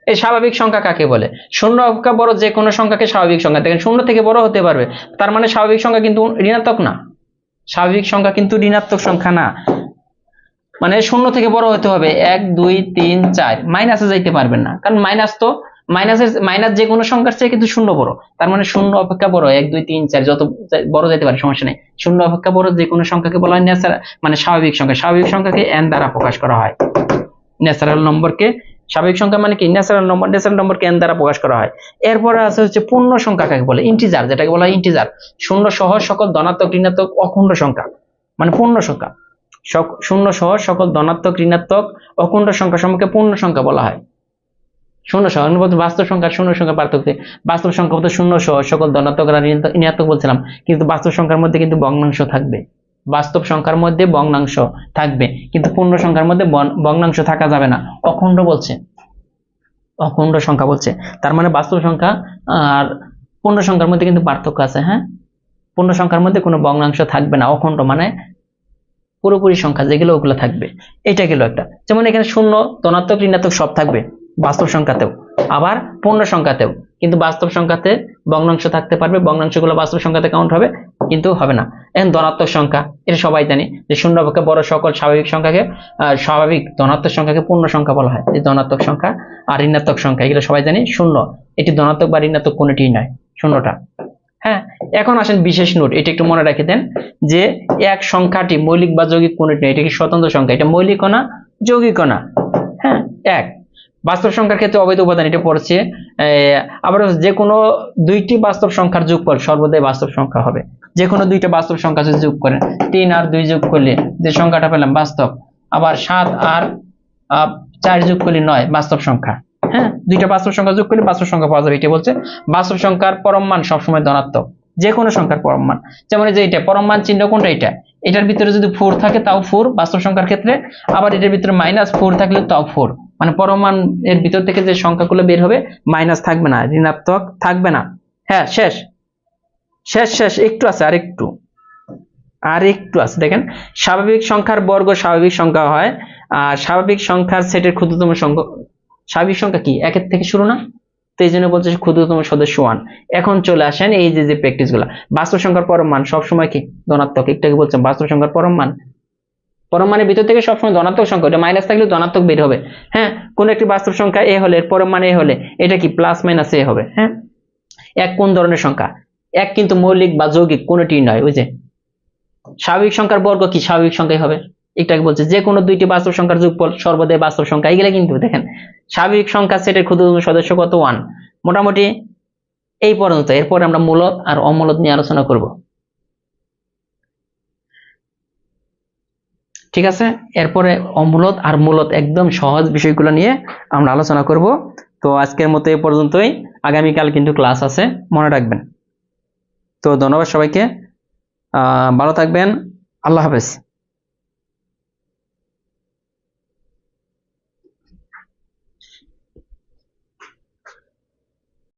এই স্বাভাবিক সংখ্যা কাকে বলে? শূন্য অপেক্ষা বড় যে কোনো সংখ্যাকে স্বাভাবিক সংখ্যা। দেখেন শূন্য থেকে বড় হতে পারবে, তার মানে স্বাভাবিক সংখ্যা কিন্তু ঋণাত্মক না, স্বাভাবিক সংখ্যা কিন্তু ঋণাত্মক সংখ্যা না। মানে শূন্য থেকে বড় হতে হবে 1 2 3 4, মাইনাসে যাইতে পারবেন না, কারণ মাইনাস তো মাইনাস যে কোনো সংখ্যার চেয়ে কিন্তু শূন্য বড়। তার মানে শূন্য অপেক্ষা বড় 1 2 3 4 যত বড় যেতে পারে সমস্যা নেই। শূন্য অপেক্ষা বড় যে কোনো সংখ্যাকে বলা হয় ন্যাচারাল, মানে স্বাভাবিক সংখ্যা। স্বাভাবিক সংখ্যাকে n দ্বারা প্রকাশ করা হয়। ন্যাচারাল নম্বরকে স্বাভাবিক সংখ্যা মানে কি? ন্যাচারাল নম্বর, ন্যাচারাল নম্বরকে n দ্বারা প্রকাশ করা হয়। এরপরে আছে হচ্ছে পূর্ণ সংখ্যা কাকে বলে? ইন্টিজার, যেটাকে বলা হয় ইন্টিজার, শূন্য সহ সকল ধনাত্মক ঋণাত্মক অখণ্ড সংখ্যা, মানে পূর্ণ সংখ্যা। শূন্য সহ সকল ধনাত্মক ঋণাত্মক অখণ্ড সংখ্যা সমূহকে পূর্ণ সংখ্যা বলা হয়। শূন্য সহ বাস্তব সংখ্যা শূন্য সংখ্যা পার্থক্য, বাস্তব সংখ্যা বলতে শূন্য সহ সকল ধনাত্মক আর ঋণাত্মক বলছিলাম, কিন্তু বাস্তব সংখ্যার মধ্যে কিন্তু ভগ্নাংশ থাকবে। বাস্তব সংখ্যার মধ্যে ভগ্নাংশ থাকবে, কিন্তু পূর্ণ সংখ্যার মধ্যে ভগ্নাংশ থাকা যাবে না। অখণ্ড বলছে, অখণ্ড সংখ্যা বলছে। তার মানে বাস্তব সংখ্যা আর পূর্ণ সংখ্যার মধ্যে কিন্তু পার্থক্য আছে। হ্যাঁ, পূর্ণ সংখ্যার মধ্যে কোনো ভগ্নাংশ থাকবে না, অখণ্ড মানে পুরোপুরি সংখ্যা যেগুলো ওগুলো থাকবে। এটা গেল একটা। যেমন এখানে শূন্য, ধনাত্মক, ঋণাত্মক সব থাকবে বাস্তব সংখ্যাতেও, আবার পূর্ণ সংখ্যাতেও। কিন্তু বাস্তব সংখ্যাতে ভগ্নাংশ থাকতে পারবে, ভগ্নাংশগুলো বাস্তব সংখ্যাতে কাউন্ট হবে, কিন্তু হবে না। এখন ধনাত্মক সংখ্যা, এটা সবাই জানি যে শূন্য পক্ষে বড় সকল স্বাভাবিক সংখ্যাকে, স্বাভাবিক ধনাত্মক সংখ্যাকে পূর্ণ সংখ্যা বলা হয়। এই ধনাত্মক সংখ্যা আর ঋণাত্মক সংখ্যা এগুলো সবাই জানি। শূন্য এটি ধনাত্মক বা ঋণাত্মক কোনোটিই নয়, শূন্যটা। হ্যাঁ, এখন আসেন বিশেষ নোট, এটা একটু মনে রেখে দেন যে এক সংখ্যাটি মৌলিক বা যৌগিক কোনটি নয়, এটা কি স্বতন্ত্র সংখ্যা, এটা মৌলিকও না যৌগিকও না। হ্যাঁ, এক। বাস্তব সংখ্যার ক্ষেত্রে অবৈধ উপাদান এটা পড়ছে। আবার যে কোনো দুইটি বাস্তব সংখ্যার যোগফল সর্বদাই বাস্তব সংখ্যা হবে। যে কোনো দুইটা বাস্তব সংখ্যা যদি যোগ করেন, 3 আর 2 যোগ করলে যে সংখ্যাটা পেলাম বাস্তব, আবার 7 আর 4 যোগ করলে 9 বাস্তব সংখ্যা। হ্যাঁ, দুইটা বাস্তব সংখ্যা যোগ করলে বাস্তব সংখ্যা পাওয়া যাবে। এটা বলছে বাস্তব সংখ্যার পরম মান সবসময় ধনাত্মক, যে কোনো সংখ্যার পরম মান। যেমন এই যে এটা পরম মান চিহ্ন কোনটা, এটার ভিতরে যদি 4 থাকে তাও 4 বাস্তব সংখ্যার ক্ষেত্রে, আবার এটার ভিতরে -4 থাকলে তাও 4, মানে পরম মান এর ভিতর থেকে যে সংখ্যাগুলো বের হবে মাইনাস থাকবে না, ঋণাত্মক থাকবে না। হ্যাঁ, শেষ শেষ শেষ, একটু আছে, আর একটু আছে। দেখেন, স্বাভাবিক সংখ্যার বর্গ স্বাভাবিক সংখ্যা হয়, আর স্বাভাবিক সংখ্যার সেটের ক্ষুদ্রতম সংখ্যা। স্বাভাবিক সংখ্যা কি একের থেকে শুরু না, তো এই জন্য বলছে ক্ষুদ্রতম সদস্য 1। এখন চলে আসেন এই যে প্র্যাকটিস গুলা। বাস্তব সংখ্যার পরম মান সবসময় কি ধনাত্মক, একটাকে বলছে বাস্তব সংখ্যার পরম মান। পরম মানের ভিতর থেকে সবসময় ধনাত্মক সংখ্যা, এটা মাইনাস থাকলে ধনাত্মক বের হবে। হ্যাঁ, কোন একটি বাস্তব সংখ্যা এ হলে এর পরম মান এ হলে এটা কি প্লাস মাইনাস এ হবে। হ্যাঁ, এক কোন ধরনের সংখ্যা, এক কিন্তু মৌলিক বা যৌগিক কোনটি নয়। ওই যে স্বাভাবিক সংখ্যার বর্গ কি স্বাভাবিক সংখ্যাই হবে, এটাকে বলছে যে কোনো দুইটি বাস্তব সংখ্যার যোগফল সর্বদাই বাস্তব সংখ্যা। এগুলা কিন্তু দেখেন স্বাভাবিক সংখ্যা সেটের ক্ষুদ্রতম সদস্য কত, 1। মোটামুটি এই পর্যন্ত। এরপর আমরা মূলদ আর অমূলদ নিয়ে আলোচনা করব। ঠিক আছে, এরপরে অমূলদ আর মূলদ একদম সহজ বিষয়গুলো নিয়ে আমরা আলোচনা করব। তো আজকের মতো এই পর্যন্তই, আগামীকাল কিন্তু ক্লাস আছে, মনে রাখবেন। তো ধন্যবাদ সবাইকে, ভালো থাকবেন, আল্লাহ হাফেজ।